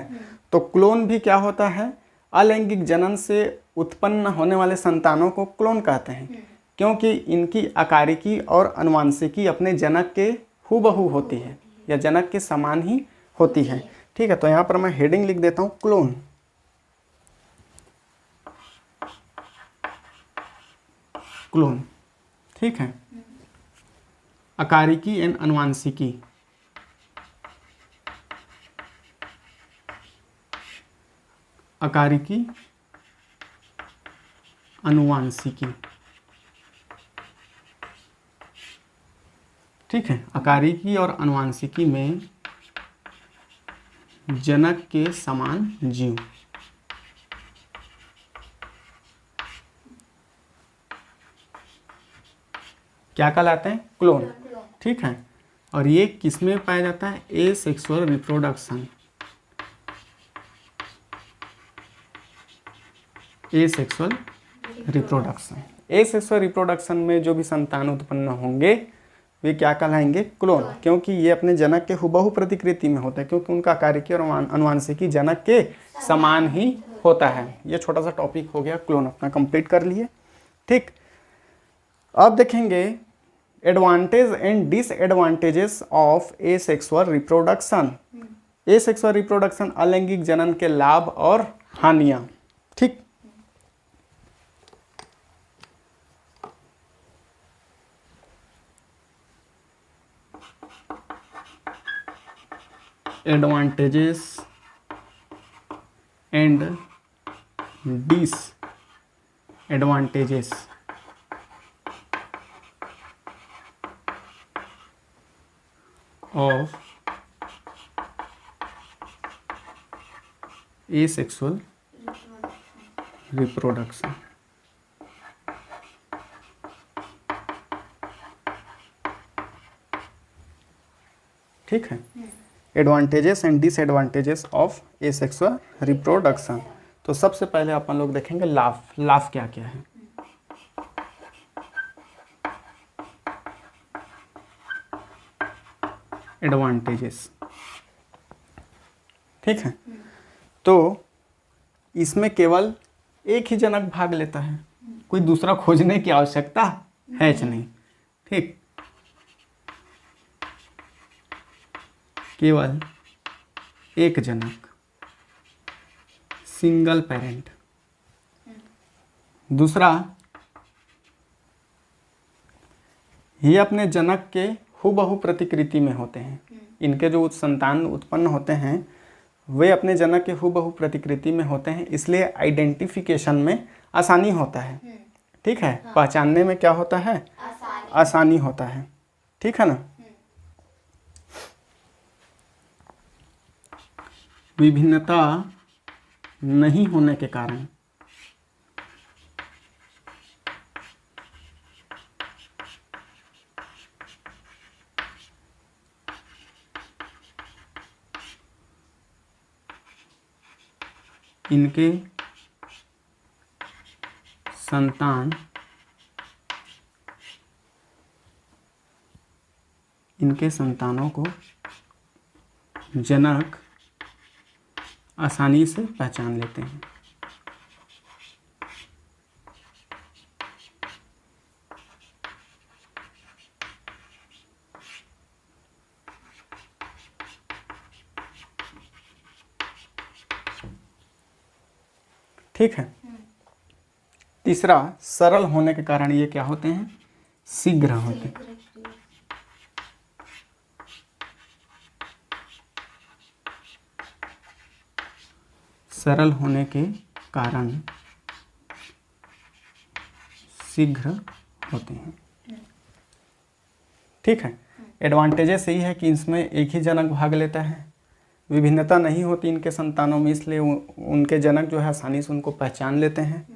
तो क्लोन भी क्या होता है, अलैंगिक जनन से उत्पन्न होने वाले संतानों को क्लोन कहते हैं, क्योंकि इनकी आकारिकी और अनुवांशिकी अपने जनक के हूबहू होती है या जनक के समान ही होती है। ठीक है, तो यहाँ पर मैं हेडिंग लिख देता हूँ क्लोन। क्लोन, ठीक है, आकारिकी एंड अनुवांशिकी। आकारिकी अनुवांशिकी, ठीक है, आकारिकी और अनुवांशिकी में जनक के समान जीव। क्या कहलाते हैं, क्लोन। ठीक है, और ये किसमें पाया जाता है, asexual reproduction. Asexual reproduction, asexual reproduction में जो भी संतान उत्पन्न होंगे वे क्या कहलाएंगे, क्लोन, क्योंकि ये अपने जनक के हुबहू प्रतिकृति में होते हैं, क्योंकि उनका आकारिकी और अनुवांशिकी जनक के समान ही होता है। ये छोटा सा टॉपिक हो गया, क्लोन अपना कंप्लीट कर लिए। ठीक, अब देखेंगे advantage and disadvantages of asexual reproduction. Asexual reproduction, अलैंगिक जनन के लाभ और हानियां। ठीक, advantages and disadvantages of asexual reproduction. ठीक है, advantages and disadvantages of asexual reproduction. तो सबसे पहले अपन लोग देखेंगे लाभ। लाभ क्या क्या है, एडवांटेजेस। ठीक है, तो इसमें केवल एक ही जनक भाग लेता है, कोई दूसरा खोजने की आवश्यकता है नहीं। ठीक, केवल एक जनक, सिंगल पेरेंट। दूसरा, ये अपने जनक के हूबहू प्रतिकृति में होते हैं। इनके जो संतान उत्पन्न होते हैं वे अपने जनक के हूबहू प्रतिकृति में होते हैं, इसलिए आइडेंटिफिकेशन में आसानी होता है। ठीक है, पहचानने में क्या होता है, आसानी होता है। ठीक है ना। विभिन्नता नहीं होने के कारण इनके संतान इनके संतानों को जनक आसानी से पहचान लेते हैं। ठीक है। तीसरा, सरल होने के कारण ये क्या होते हैं, शीघ्र होते हैं। सरल होने के कारण शीघ्र होते हैं। ठीक है। एडवांटेजेस यही है कि इसमें एक ही जनक भाग लेता है, विभिन्नता नहीं होती इनके संतानों में, इसलिए उनके जनक जो है आसानी से उनको पहचान लेते हैं।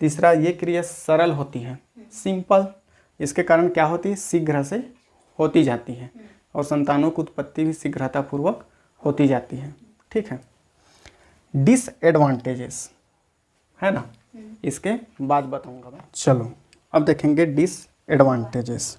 तीसरा, ये क्रिया सरल होती है, सिंपल, इसके कारण क्या होती है, शीघ्र से होती जाती है और संतानों की उत्पत्ति भी शीघ्रतापूर्वक होती जाती है। ठीक है। डिसएडवांटेजेस है ना, इसके बाद बताऊंगा मैं। चलो अब देखेंगे डिसएडवांटेजेस।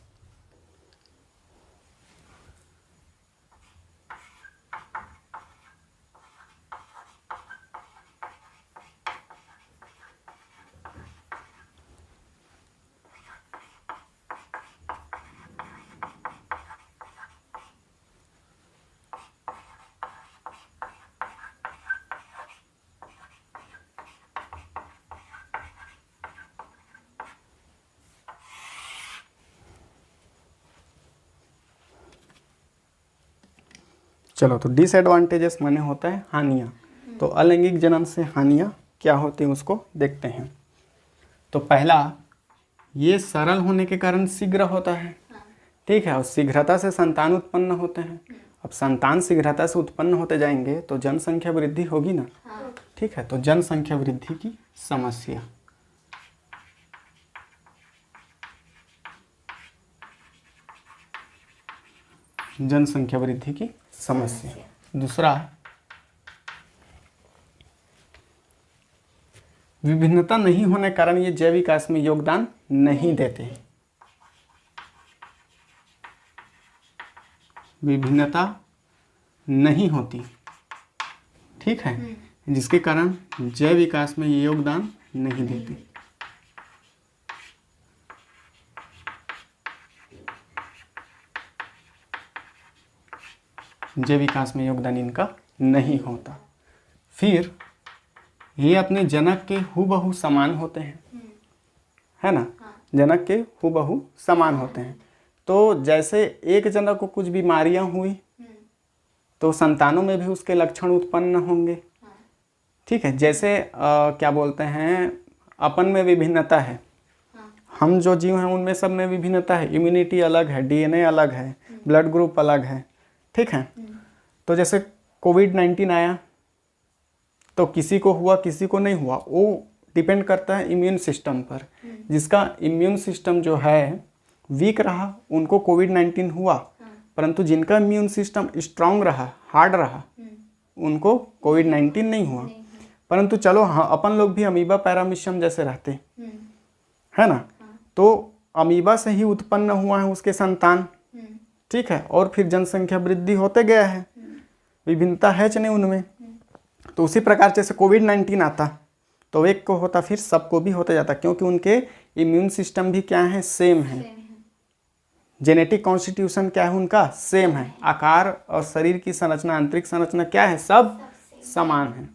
चलो, तो डिसएडवांटेजेस माने होता है हानियाँ। तो अलैंगिक जनन से हानियाँ क्या होती हैं उसको देखते हैं। तो पहला, ये सरल होने के कारण शीघ्र होता है, ठीक है, और शीघ्रता से संतान उत्पन्न होते हैं। अब संतान शीघ्रता से उत्पन्न होते जाएंगे तो जनसंख्या वृद्धि होगी ना, ठीक है। तो जनसंख्या वृद्धि की समस्या, जनसंख्या वृद्धि की समस्या। दूसरा, विभिन्नता नहीं होने के कारण ये जैव विकास में योगदान नहीं देते। विभिन्नता नहीं होती, ठीक है, जिसके कारण जैव विकास में ये योगदान नहीं देते। जैव विकास में योगदान इनका नहीं होता। फिर ये अपने जनक के हूबहू समान होते हैं, है ना, जनक के हूबहू समान होते हैं। तो जैसे एक जनक को कुछ बीमारियां हुई तो संतानों में भी उसके लक्षण उत्पन्न होंगे, ठीक है। जैसे क्या बोलते हैं, अपन में विभिन्नता है, हम जो जीव हैं उनमें सब में विभिन्नता है, इम्यूनिटी अलग है, डीएनए अलग है, ब्लड ग्रुप अलग है, ठीक है। तो जैसे कोविड-19 आया तो किसी को हुआ किसी को नहीं हुआ, वो डिपेंड करता है इम्यून सिस्टम पर। जिसका इम्यून सिस्टम जो है वीक रहा उनको कोविड-19 हुआ, परंतु जिनका इम्यून सिस्टम स्ट्रांग रहा, हार्ड रहा, उनको कोविड-19 नहीं हुआ। परंतु चलो, हाँ, अपन लोग भी अमीबा पैरामीशियम जैसे रहते, है ना, तो अमीबा से ही उत्पन्न हुआ है उसके संतान, ठीक है, और फिर जनसंख्या वृद्धि होते गया है, विभिन्नता है नहीं उनमें। तो उसी प्रकार जैसे कोविड-19 आता तो एक को होता फिर सबको भी होता जाता, क्योंकि उनके इम्यून सिस्टम भी क्या है, सेम है, जेनेटिक कॉन्स्टिट्यूशन क्या है उनका सेम है, आकार और शरीर की संरचना, आंतरिक संरचना क्या है, सब समान है,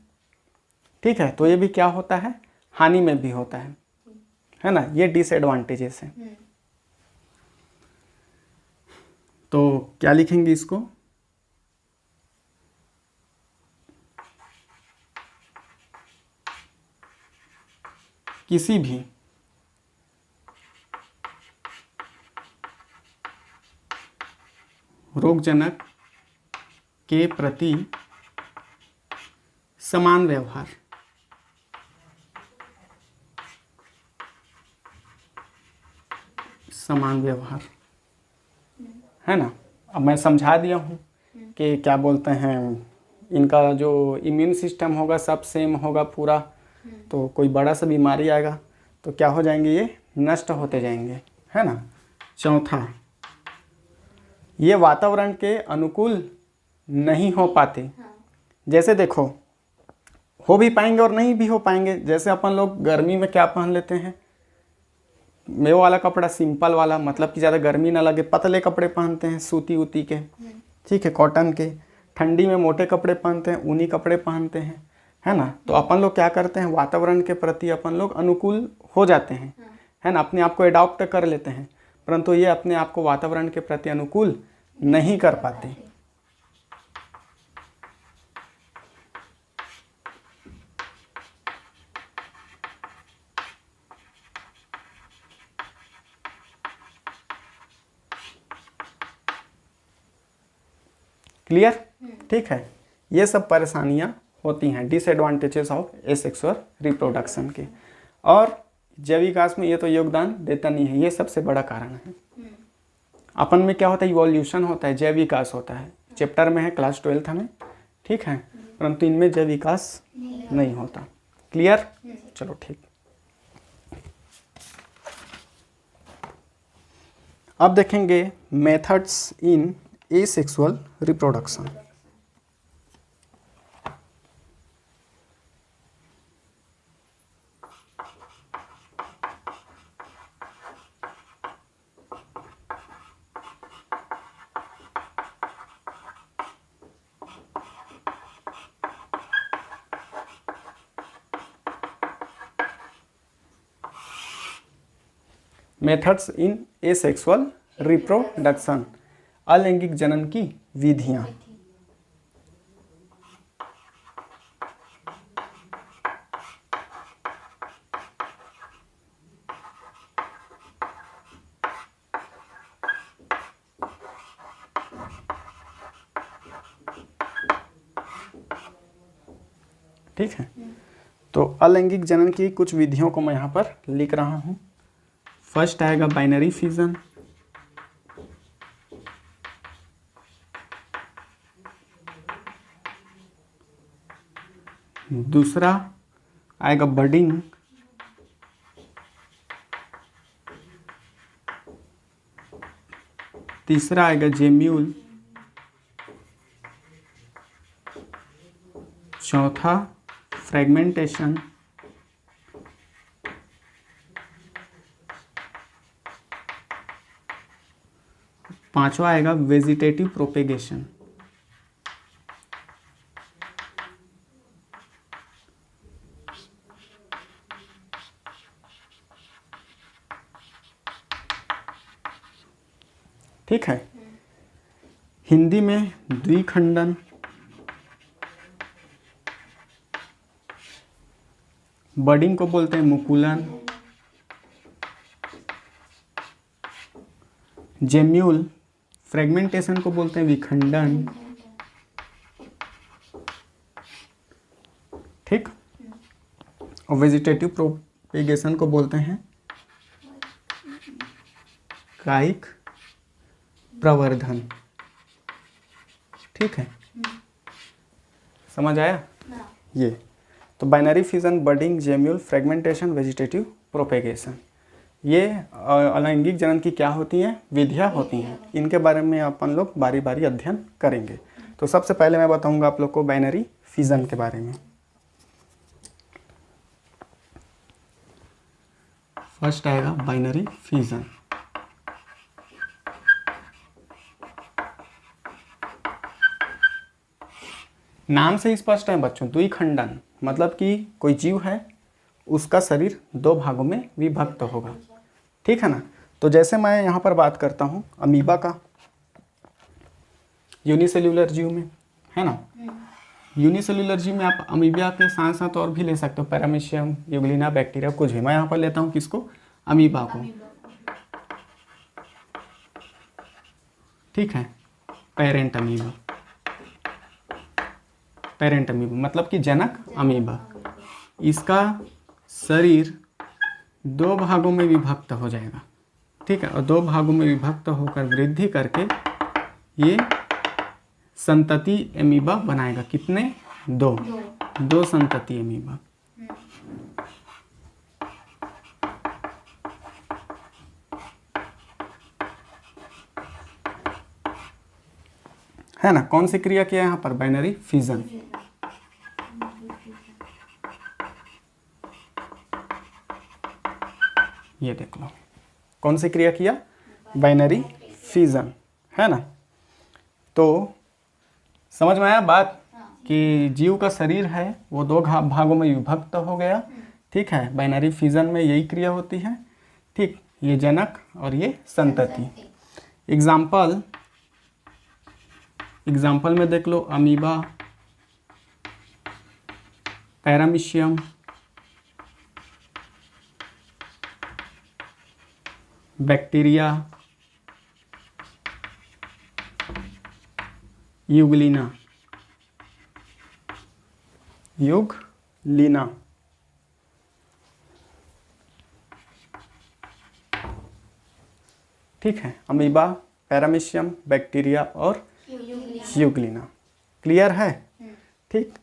ठीक है। तो ये भी क्या होता है, हानि में भी होता है ना, ये डिसएडवांटेजेस है। तो क्या लिखेंगे इसको, किसी भी रोगजनक के प्रति समान व्यवहार, समान व्यवहार, है ना। अब मैं समझा दिया हूँ कि क्या बोलते हैं, इनका जो इम्यून सिस्टम होगा सब सेम होगा पूरा, तो कोई बड़ा सा बीमारी आएगा तो क्या हो जाएंगे, ये नष्ट होते जाएंगे, है ना। चौथा, ये वातावरण के अनुकूल नहीं हो पाते। जैसे देखो, हो भी पाएंगे और नहीं भी हो पाएंगे। जैसे अपन लोग गर्मी में क्या पहन लेते हैं, वो वाला कपड़ा, सिंपल वाला, मतलब कि ज़्यादा गर्मी ना लगे, पतले कपड़े पहनते हैं, सूती उती के, ठीक है, कॉटन के। ठंडी में मोटे कपड़े पहनते हैं, ऊनी कपड़े पहनते हैं, है ना। तो अपन लोग क्या करते हैं, वातावरण के प्रति अपन लोग अनुकूल हो जाते हैं, है ना, अपने आप को एडॉप्ट कर लेते हैं, परंतु ये अपने आप को वातावरण के प्रति अनुकूल नहीं कर पाते। क्लियर, ठीक है। ये सब परेशानियां होती हैं, डिसएडवांटेजेस ऑफ एसेक्सुअल रिप्रोडक्शन के। और जैव विकास में ये तो योगदान देता नहीं है, ये सबसे बड़ा कारण है। अपन में क्या होता है, इवोल्यूशन होता है, जैव विकास होता है, चैप्टर में है क्लास 12th में, ठीक है, परंतु इनमें जैव विकास नहीं होता। क्लियर, चलो ठीक। अब देखेंगे methods in asexual reproduction. Methods in asexual reproduction, अलैंगिक जनन की विधियां। ठीक है। तो अलैंगिक जनन की कुछ विधियों को मैं यहाँ पर लिख रहा हूँ। फर्स्ट आएगा बाइनरी फिजन, दूसरा आएगा बडिंग, तीसरा आएगा जेम्यूल, चौथा फ्रेगमेंटेशन, पांचवा आएगा वेजिटेटिव प्रोपेगेशन। ठीक है। हिंदी में द्विखंडन, बडिंग को बोलते हैं मुकुलन, जेम्यूल फ्रेगमेंटेशन को बोलते हैं विखंडन। ठीक। और वेजिटेटिव प्रोपेगेशन को बोलते हैं कायिक प्रवर्धन। ठीक है, समझ आया ये? तो binary fission, budding, gemmule, fragmentation, vegetative propagation, ये अलैंगिक जनन की क्या होती हैं? विधियाँ होती हैं। इनके बारे में अपन लोग बारी बारी अध्ययन करेंगे। तो सबसे पहले मैं बताऊंगा आप लोग को बाइनरी फिजन के बारे में। फर्स्ट आएगा बाइनरी फिजन। नाम से ही स्पष्ट है बच्चों, द्विखंडन मतलब कि कोई जीव है, उसका शरीर दो भागों में विभक्त होगा। ठीक है ना। तो जैसे मैं यहाँ पर बात करता हूँ अमीबा का, यूनिसेल्यूलर जीव में, है ना। यूनिसेल्यूलर जीव में आप अमीबा के साथ साथ और भी ले सकते हो, पैरामीशियम, यूग्लिना, बैक्टीरिया, कुछ भी। मैं यहाँ पर लेता हूँ किसको? अमीबा को। ठीक है। पेरेंट अमीबा, पेरेंट अमीबा मतलब कि जनक अमीबा। इसका शरीर दो भागों में विभक्त हो जाएगा। ठीक है। और दो भागों में विभक्त होकर वृद्धि करके ये संतति अमीबा बनाएगा। कितने? दो संतति अमीबा। है ना। कौन सी क्रिया किया यहाँ पर? Binary fission. ये देख लो, कौन सी क्रिया किया? बाइनरी फिजन, है ना। तो समझ में आया बात कि जीव का शरीर है वो दो भागों में विभक्त हो गया। ठीक है। बाइनरी फिजन में यही क्रिया होती है। ठीक। ये जनक और ये संतति। एग्जाम्पल में देख लो, अमीबा, पैरामीशियम, बैक्टीरिया, यूग्लिना। ठीक है। अमीबा, पैरामीशियम, बैक्टीरिया और यूग्लिना। क्लियर है? ठीक।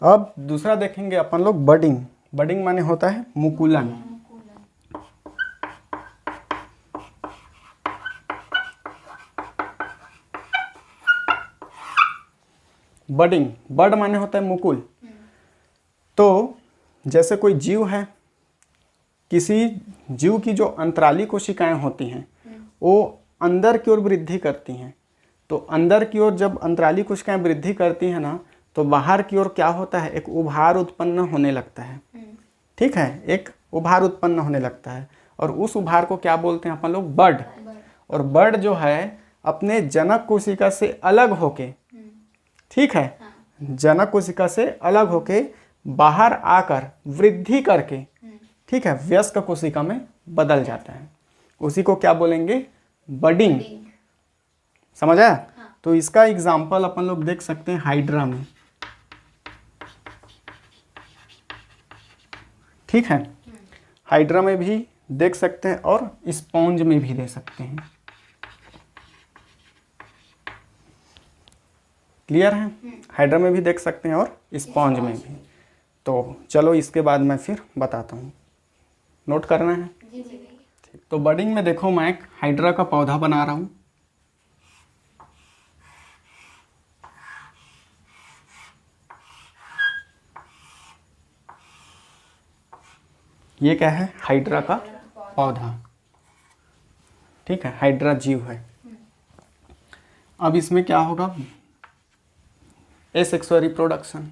अब दूसरा देखेंगे अपन लोग बडिंग। बडिंग माने होता है मुकुलन। बडिंग, बड माने होता है मुकुल। तो जैसे कोई जीव है, किसी जीव की जो अंतराली कोशिकाएं होती हैं वो अंदर की ओर वृद्धि करती हैं। तो अंदर की ओर जब अंतराली कोशिकाएं वृद्धि करती हैं ना, तो बाहर की ओर क्या होता है? एक उभार उत्पन्न होने लगता है। ठीक है। एक उभार उत्पन्न होने लगता है और उस उभार को क्या बोलते हैं अपन लोग? बड। और बड जो है अपने जनक कोशिका से अलग होके, ठीक है, जनक कोशिका से अलग होके बाहर आकर वृद्धि करके, ठीक है, वयस्क कोशिका में बदल जाता है। उसी को क्या बोलेंगे? बडिंग। समझ आया? तो इसका एग्जाम्पल अपन लोग देख सकते हैं हाइड्रा में। ठीक है। हाइड्रा में भी देख सकते हैं और स्पॉन्ज में भी दे सकते हैं। क्लियर है? हाइड्रा में भी देख सकते हैं और स्पॉन्ज में भी। तो चलो इसके बाद मैं फिर बताता हूँ, नोट करना है। जी जी भैया। तो बडिंग में देखो मैं एक हाइड्रा का पौधा बना रहा हूँ। ये क्या है? हाइड्रा का पौधा। ठीक है, हाइड्रा जीव है। अब इसमें क्या होगा? Asexual reproduction.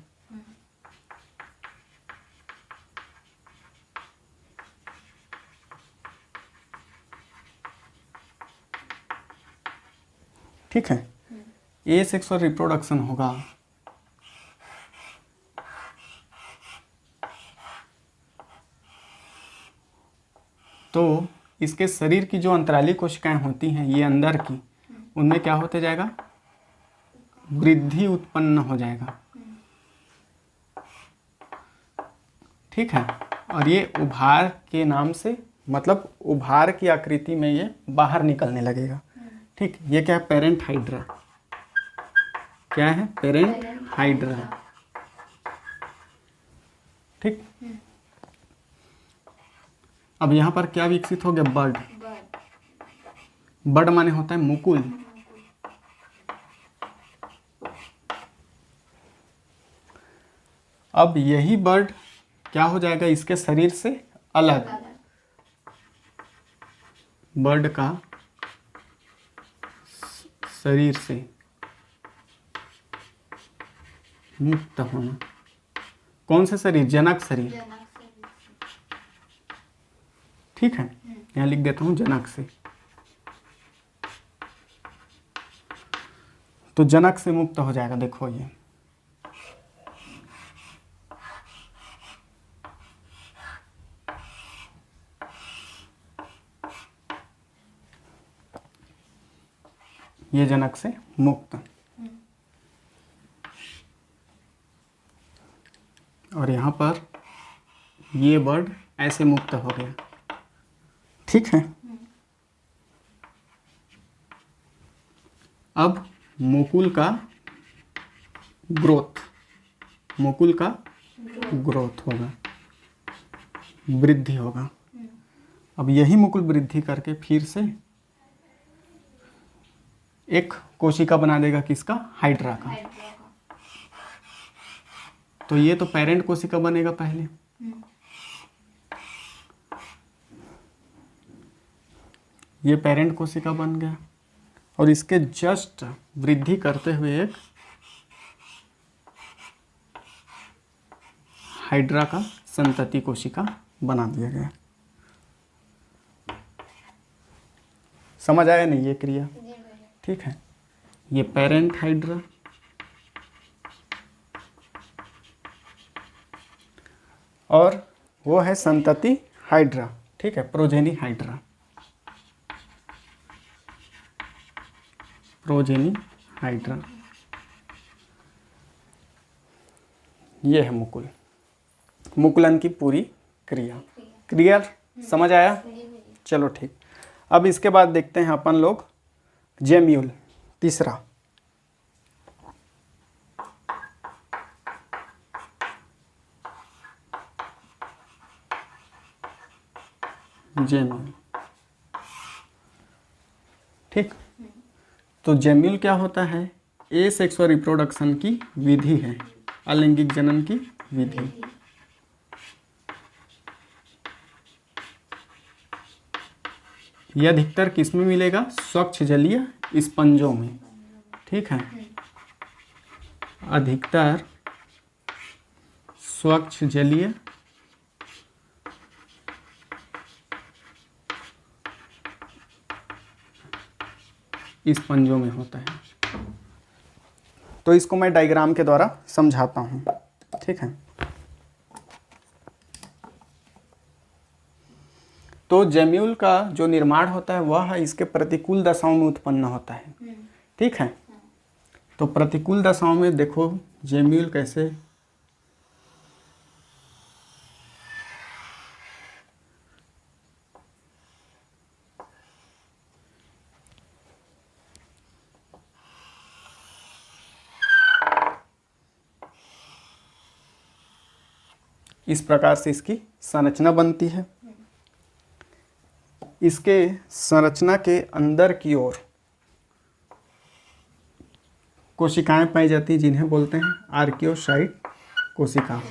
ठीक है, एसेक्सुअल रिप्रोडक्शन होगा। तो इसके शरीर की जो अंतराली कोशिकाएं होती हैं ये अंदर की, उनमें क्या होते जाएगा? वृद्धि उत्पन्न हो जाएगा। ठीक है, और ये उभार के नाम से, मतलब उभार की आकृति में ये बाहर निकलने लगेगा। ठीक, ये क्या है? Parent hydra. क्या है? Parent hydra. ठीक, अब यहाँ पर क्या विकसित हो गया? बर्ड। बर्ड माने होता है मुकुल। अब यही बर्ड क्या हो जाएगा? इसके शरीर से अलग, बर्ड का शरीर से मुक्त होना। कौन से शरीर? जनक शरीर। ठीक है, यहाँ लिख देता हूँ जनक से। तो जनक से मुक्त हो जाएगा। देखो ये जनक से मुक्त। और यहाँ पर ये बर्ड ऐसे मुक्त हो गया। ठीक है, अब मुकुल का ग्रोथ, मुकुल का ग्रोथ होगा, वृद्धि होगा। अब यही मुकुल वृद्धि करके फिर से एक कोशिका बना देगा। किसका? हाइड्रा का। तो ये तो पेरेंट कोशिका बनेगा पहले। ये पेरेंट कोशिका बन गया और इसके जस्ट वृद्धि करते हुए एक हाइड्रा का संतति कोशिका बना दिया गया। समझ आया नहीं ये क्रिया? ठीक है, ये पेरेंट हाइड्रा और वो है संतति हाइड्रा। ठीक है, प्रोजेनी हाइड्रा, प्रोजेनी हाइड्रा। ये है मुकुल, मुकुलन की पूरी क्रिया। क्लियर? समझ आया? चलो ठीक। अब इसके बाद देखते हैं अपन लोग जेम्यूल, तीसरा। जेम्यूल। ठीक, तो जेम्यूल क्या होता है? एसेक्सुअल रिप्रोडक्शन की विधि है, अलैंगिक जनन की विधि। यह अधिकतर किस में मिलेगा? स्वच्छ जलीय स्पंजों में। ठीक है, अधिकतर स्वच्छ जलीय स्पंजों में होता है। तो इसको मैं डायग्राम के द्वारा समझाता हूँ। ठीक है, तो जेम्यूल का जो निर्माण होता है वह इसके प्रतिकूल दशाओं में उत्पन्न होता है। ठीक है, तो प्रतिकूल दशाओं में देखो जेम्यूल कैसे इस प्रकार से इसकी संरचना बनती है। इसके संरचना के अंदर की ओर कोशिकाएं पाई जाती हैं जिन्हें बोलते हैं आर्कियोसाइट कोशिका,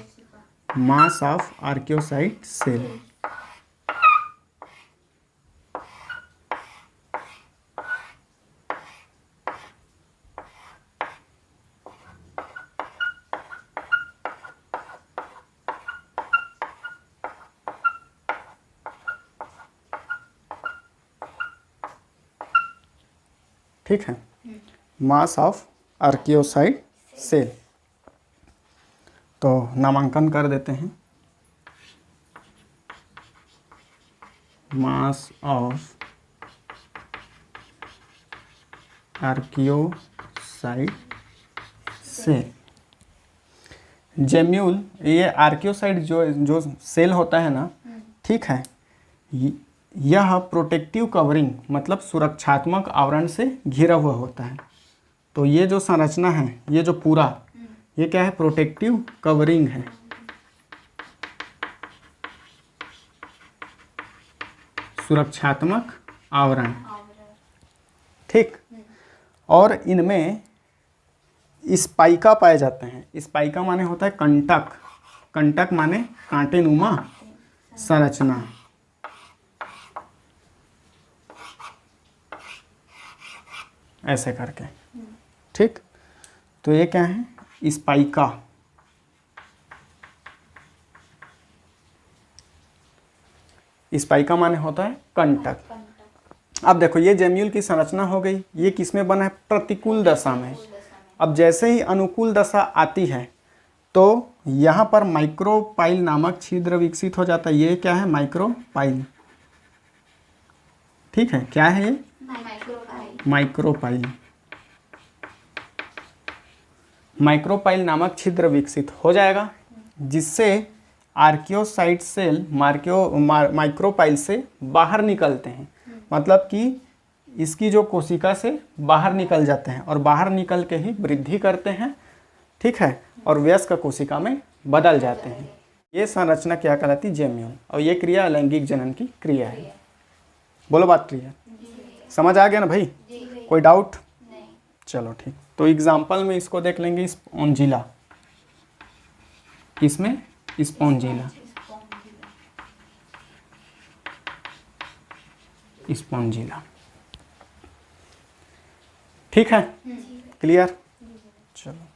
मास ऑफ आर्कियोसाइट सेल। ठीक है, मास ऑफ आर्कियोसाइट सेल। तो नामांकन कर देते हैं, mass of archaeocyte cell. Gemmule, ये आर्कियोसाइट जो सेल होता है ना, ठीक है, यह प्रोटेक्टिव कवरिंग मतलब सुरक्षात्मक आवरण से घिरा हुआ होता है। तो ये जो संरचना है, ये जो पूरा, ये क्या है, प्रोटेक्टिव कवरिंग है। सुरक्षात्मक आवरण, ठीक। और इनमें स्पाइका पाए जाते हैं। स्पाइका माने होता है कंटक, कंटक माने कांटेनुमा संरचना। ऐसे करके, ठीक। तो ये क्या है, स्पाइका। स्पाइका माने होता है कंटक। अब देखो, ये जेम्यूल की संरचना हो गई। ये किसमें बना है, प्रतिकूल दशा में। अब जैसे ही अनुकूल दशा आती है तो यहाँ पर माइक्रोपाइल नामक छिद्र विकसित हो जाता है। ये क्या है, माइक्रोपाइल, ठीक है। क्या है ये, माइक्रोपाइल। माइक्रोपाइल नामक छिद्र विकसित हो जाएगा, जिससे आर्कियोसाइट सेल माइक्रोपाइल से बाहर निकलते हैं। मतलब कि इसकी जो कोशिका से बाहर निकल जाते हैं और बाहर निकल के ही वृद्धि करते हैं, ठीक है, और वयस्क कोशिका में बदल जाते हैं। ये संरचना क्या कहलाती है, जेम्यूल। और ये क्रिया अलैंगिक जनन की क्रिया है। बोलो बात क्लियर, समझ आ गया ना भाई? कोई डाउट? चलो ठीक। तो एग्जाम्पल में इसको देख लेंगे, स्पॉन्जिला। इसमें स्पॉन्जिला, स्पॉन्जिला, ठीक है, क्लियर। चलो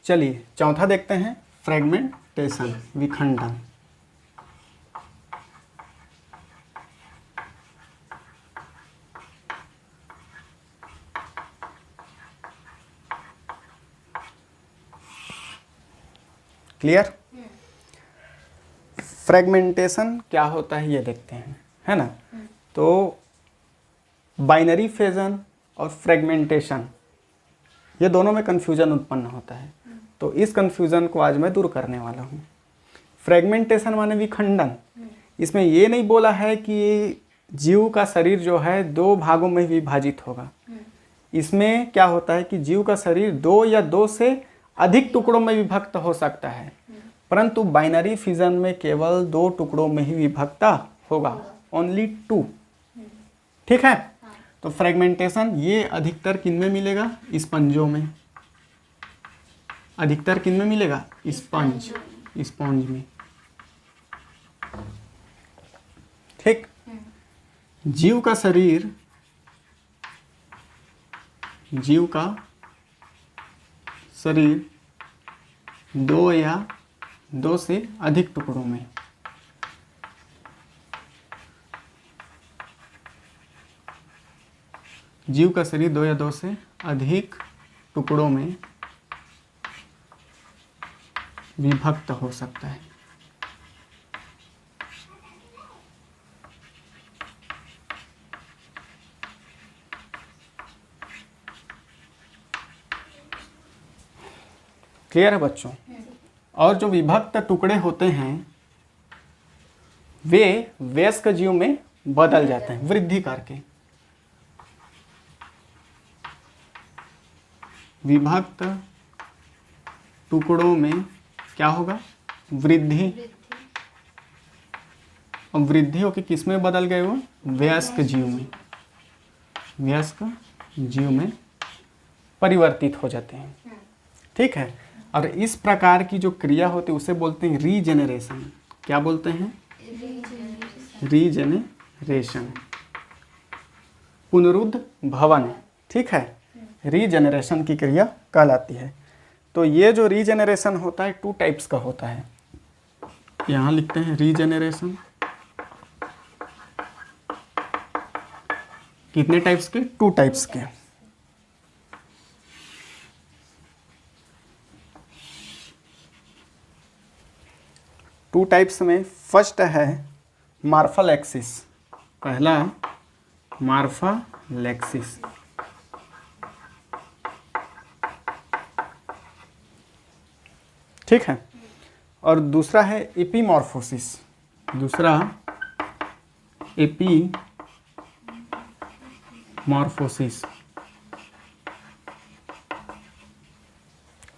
चलिए चौथा देखते हैं, फ्रेगमेंटेशन, विखंडन। क्लियर। फ्रेगमेंटेशन क्या होता है ये देखते हैं, है ना। तो बाइनरी फिजन और फ्रेगमेंटेशन, ये दोनों में कन्फ्यूजन उत्पन्न होता है। तो इस कन्फ्यूजन को आज मैं दूर करने वाला हूँ। फ्रेगमेंटेशन माने विखंडन। इसमें ये नहीं बोला है कि जीव का शरीर जो है दो भागों में विभाजित होगा। इसमें क्या होता है कि जीव का शरीर दो या दो से अधिक टुकड़ों में विभक्त हो सकता है, परंतु बाइनरी फिजन में केवल दो टुकड़ों में ही विभक्त होगा, ओनली टू, ठीक है। तो फ्रेगमेंटेशन ये अधिकतर किन में मिलेगा, स्पंजों में। अधिकतर किन में मिलेगा, स्पंज, स्पंज में, ठीक। जीव का शरीर, जीव का शरीर दो या दो से अधिक टुकड़ों में, जीव का शरीर दो या दो से अधिक टुकड़ों में विभक्त हो सकता है। क्लियर है बच्चों? और जो विभक्त टुकड़े होते हैं वे वयस्क जीव में बदल जाते हैं वृद्धि करके। विभक्त टुकड़ों में क्या होगा, वृद्धि, और वृद्धि होकर किस में बदल गए वो, वयस्क जीव में, वयस्क जीव में परिवर्तित हो जाते हैं। ठीक है, और इस प्रकार की जो क्रिया होती है उसे बोलते हैं रीजेनरेशन। क्या बोलते हैं, रीजेनरेशन, पुनरुद्ध भवन। ठीक है, रीजेनरेशन की क्रिया कहलाती है। तो ये जो रीजेनरेशन होता है 2 टाइप्स का होता है, यहाँ लिखते हैं रीजेनरेशन। कितने टाइप्स के, 2 टाइप्स के। टू टाइप्स में फर्स्ट है मार्फालेक्सिस। पहला मार्फालेक्सिस, ठीक है, और दूसरा है एपीमॉर्फोसिस। दूसरा एपीमॉर्फोसिस।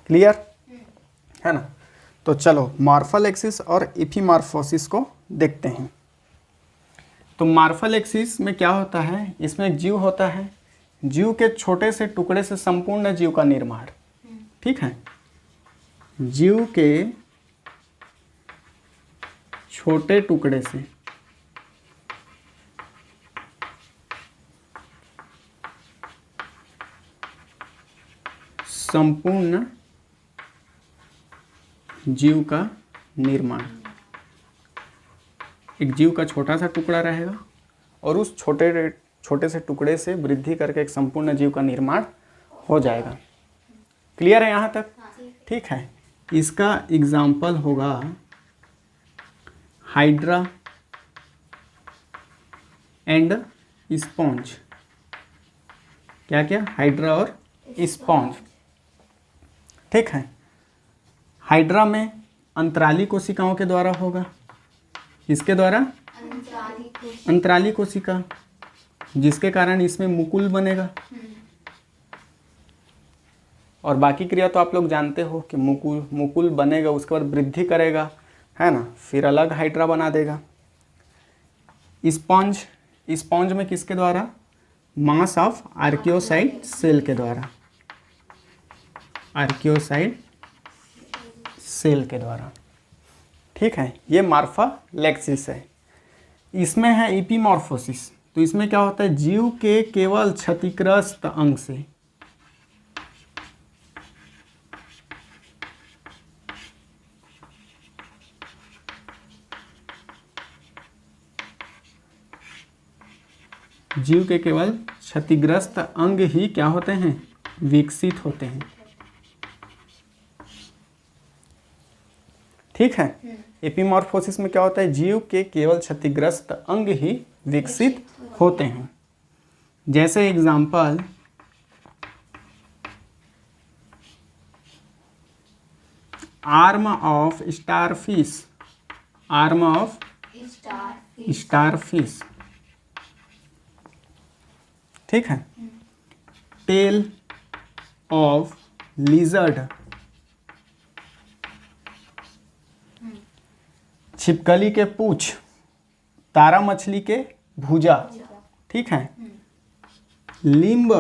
क्लियर है ना। तो चलो मार्फालेक्सिस और एपीमॉर्फोसिस को देखते हैं। तो मार्फालेक्सिस में क्या होता है, इसमें एक जीव होता है, जीव के छोटे से टुकड़े से संपूर्ण जीव का निर्माण। ठीक है, जीव के छोटे टुकड़े से संपूर्ण जीव का निर्माण। एक जीव का छोटा सा टुकड़ा रहेगा और उस छोटे से टुकड़े से वृद्धि करके एक संपूर्ण जीव का निर्माण हो जाएगा। क्लियर है यहाँ तक? ठीक है, इसका एग्जाम्पल होगा हाइड्रा एंड स्पॉन्ज। क्या क्या, हाइड्रा और स्पॉन्ज। ठीक है, हाइड्रा में अंतराली कोशिकाओं के द्वारा होगा। इसके द्वारा अंतराली कोशिका, जिसके कारण इसमें मुकुल बनेगा। और बाकी क्रिया तो आप लोग जानते हो कि मुकुल बनेगा, उसके बाद वृद्धि करेगा, है ना, फिर अलग हाइड्रा बना देगा। स्पॉन्ज में किसके द्वारा, मास ऑफ आर्कियोसाइट सेल के द्वारा, आर्कियोसाइट सेल के द्वारा। ठीक है, ये मार्फालेक्सिस है। इसमें है एपीमॉर्फोसिस। तो इसमें क्या होता है, जीव के केवल क्षतिग्रस्त अंग से जीव के केवल क्षतिग्रस्त अंग ही क्या होते हैं, विकसित होते हैं। ठीक है, एपीमॉर्फोसिस में क्या होता है, जीव के केवल क्षतिग्रस्त अंग ही विकसित होते हैं। जैसे example, arm of starfish, arm of starfish. ठीक है, टेल ऑफ लिजर्ड, छिपकली के पूंछ, तारा मछली के भुजा। ठीक है, लिम्ब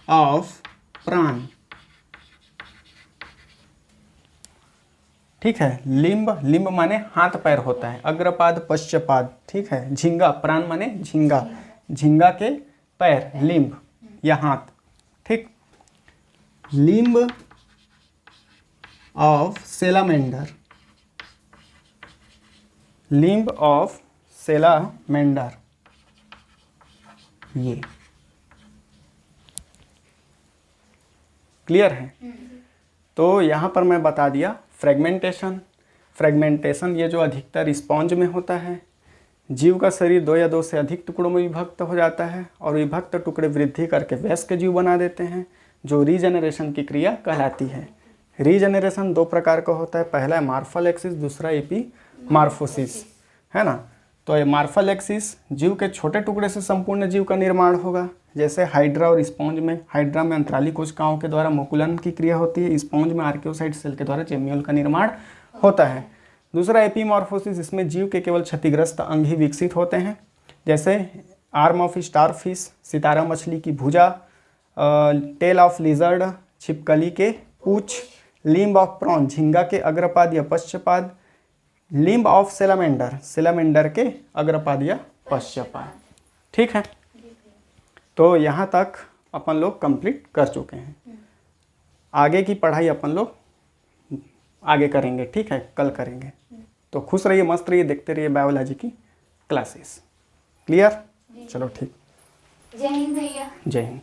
ऑफ प्राण। ठीक है, लिम्ब माने हाथ पैर होता है, अग्रपाद पश्चपाद। ठीक है, झिंगा, प्राण माने झिंगा, झिंगा के पैर, लिम्ब या हाथ। ठीक, limb of salamander, limb of salamander. ये क्लियर है? तो यहाँ पर मैं बता दिया फ्रेगमेंटेशन ये जो अधिकतर स्पॉन्ज में होता है। जीव का शरीर 2 या 2 से अधिक टुकड़ों में विभक्त हो जाता है और विभक्त टुकड़े वृद्धि करके वयस्क जीव बना देते हैं, जो रीजेनरेशन की क्रिया कहलाती है। रीजेनरेशन 2 प्रकार का होता है, पहला है मार्फालेक्सिस, दूसरा एपीमॉर्फोसिस, है ना। तो ये मार्फालेक्सिस जीव के छोटे टुकड़े से संपूर्ण जीव का निर्माण होगा। जैसे हाइड्रा और स्पॉन्ज में, हाइड्रा में अंतराली कोशिकाओं के द्वारा मुकुलन की क्रिया होती है, स्पॉन्ज में आर्कियोसाइट सेल के द्वारा जेम्यूल का निर्माण होता है। दूसरा एपीमॉर्फोसिस, इसमें जीव के केवल क्षतिग्रस्त अंग ही विकसित होते हैं, जैसे आर्म ऑफ स्टार फिश, सितारा मछली की भुजा, टेल ऑफ लिजर्ड, छिपकली के पूछ, लिम्ब ऑफ प्रॉन, झींगा के अग्रपाद या पश्चपाद, लिम्ब ऑफ सेलामेंडर, सेलामेंडर के अग्रपाद या पश्चपाद। ठीक है, तो यहाँ तक अपन लोग कंप्लीट कर चुके हैं। आगे की पढ़ाई अपन लोग आगे करेंगे, ठीक है, कल करेंगे। तो खुश रहिए, मस्त रहिए, देखते रहिए बायोलॉजी की क्लासेस। क्लियर? चलो ठीक। जय हिंद भैया। जय हिंद।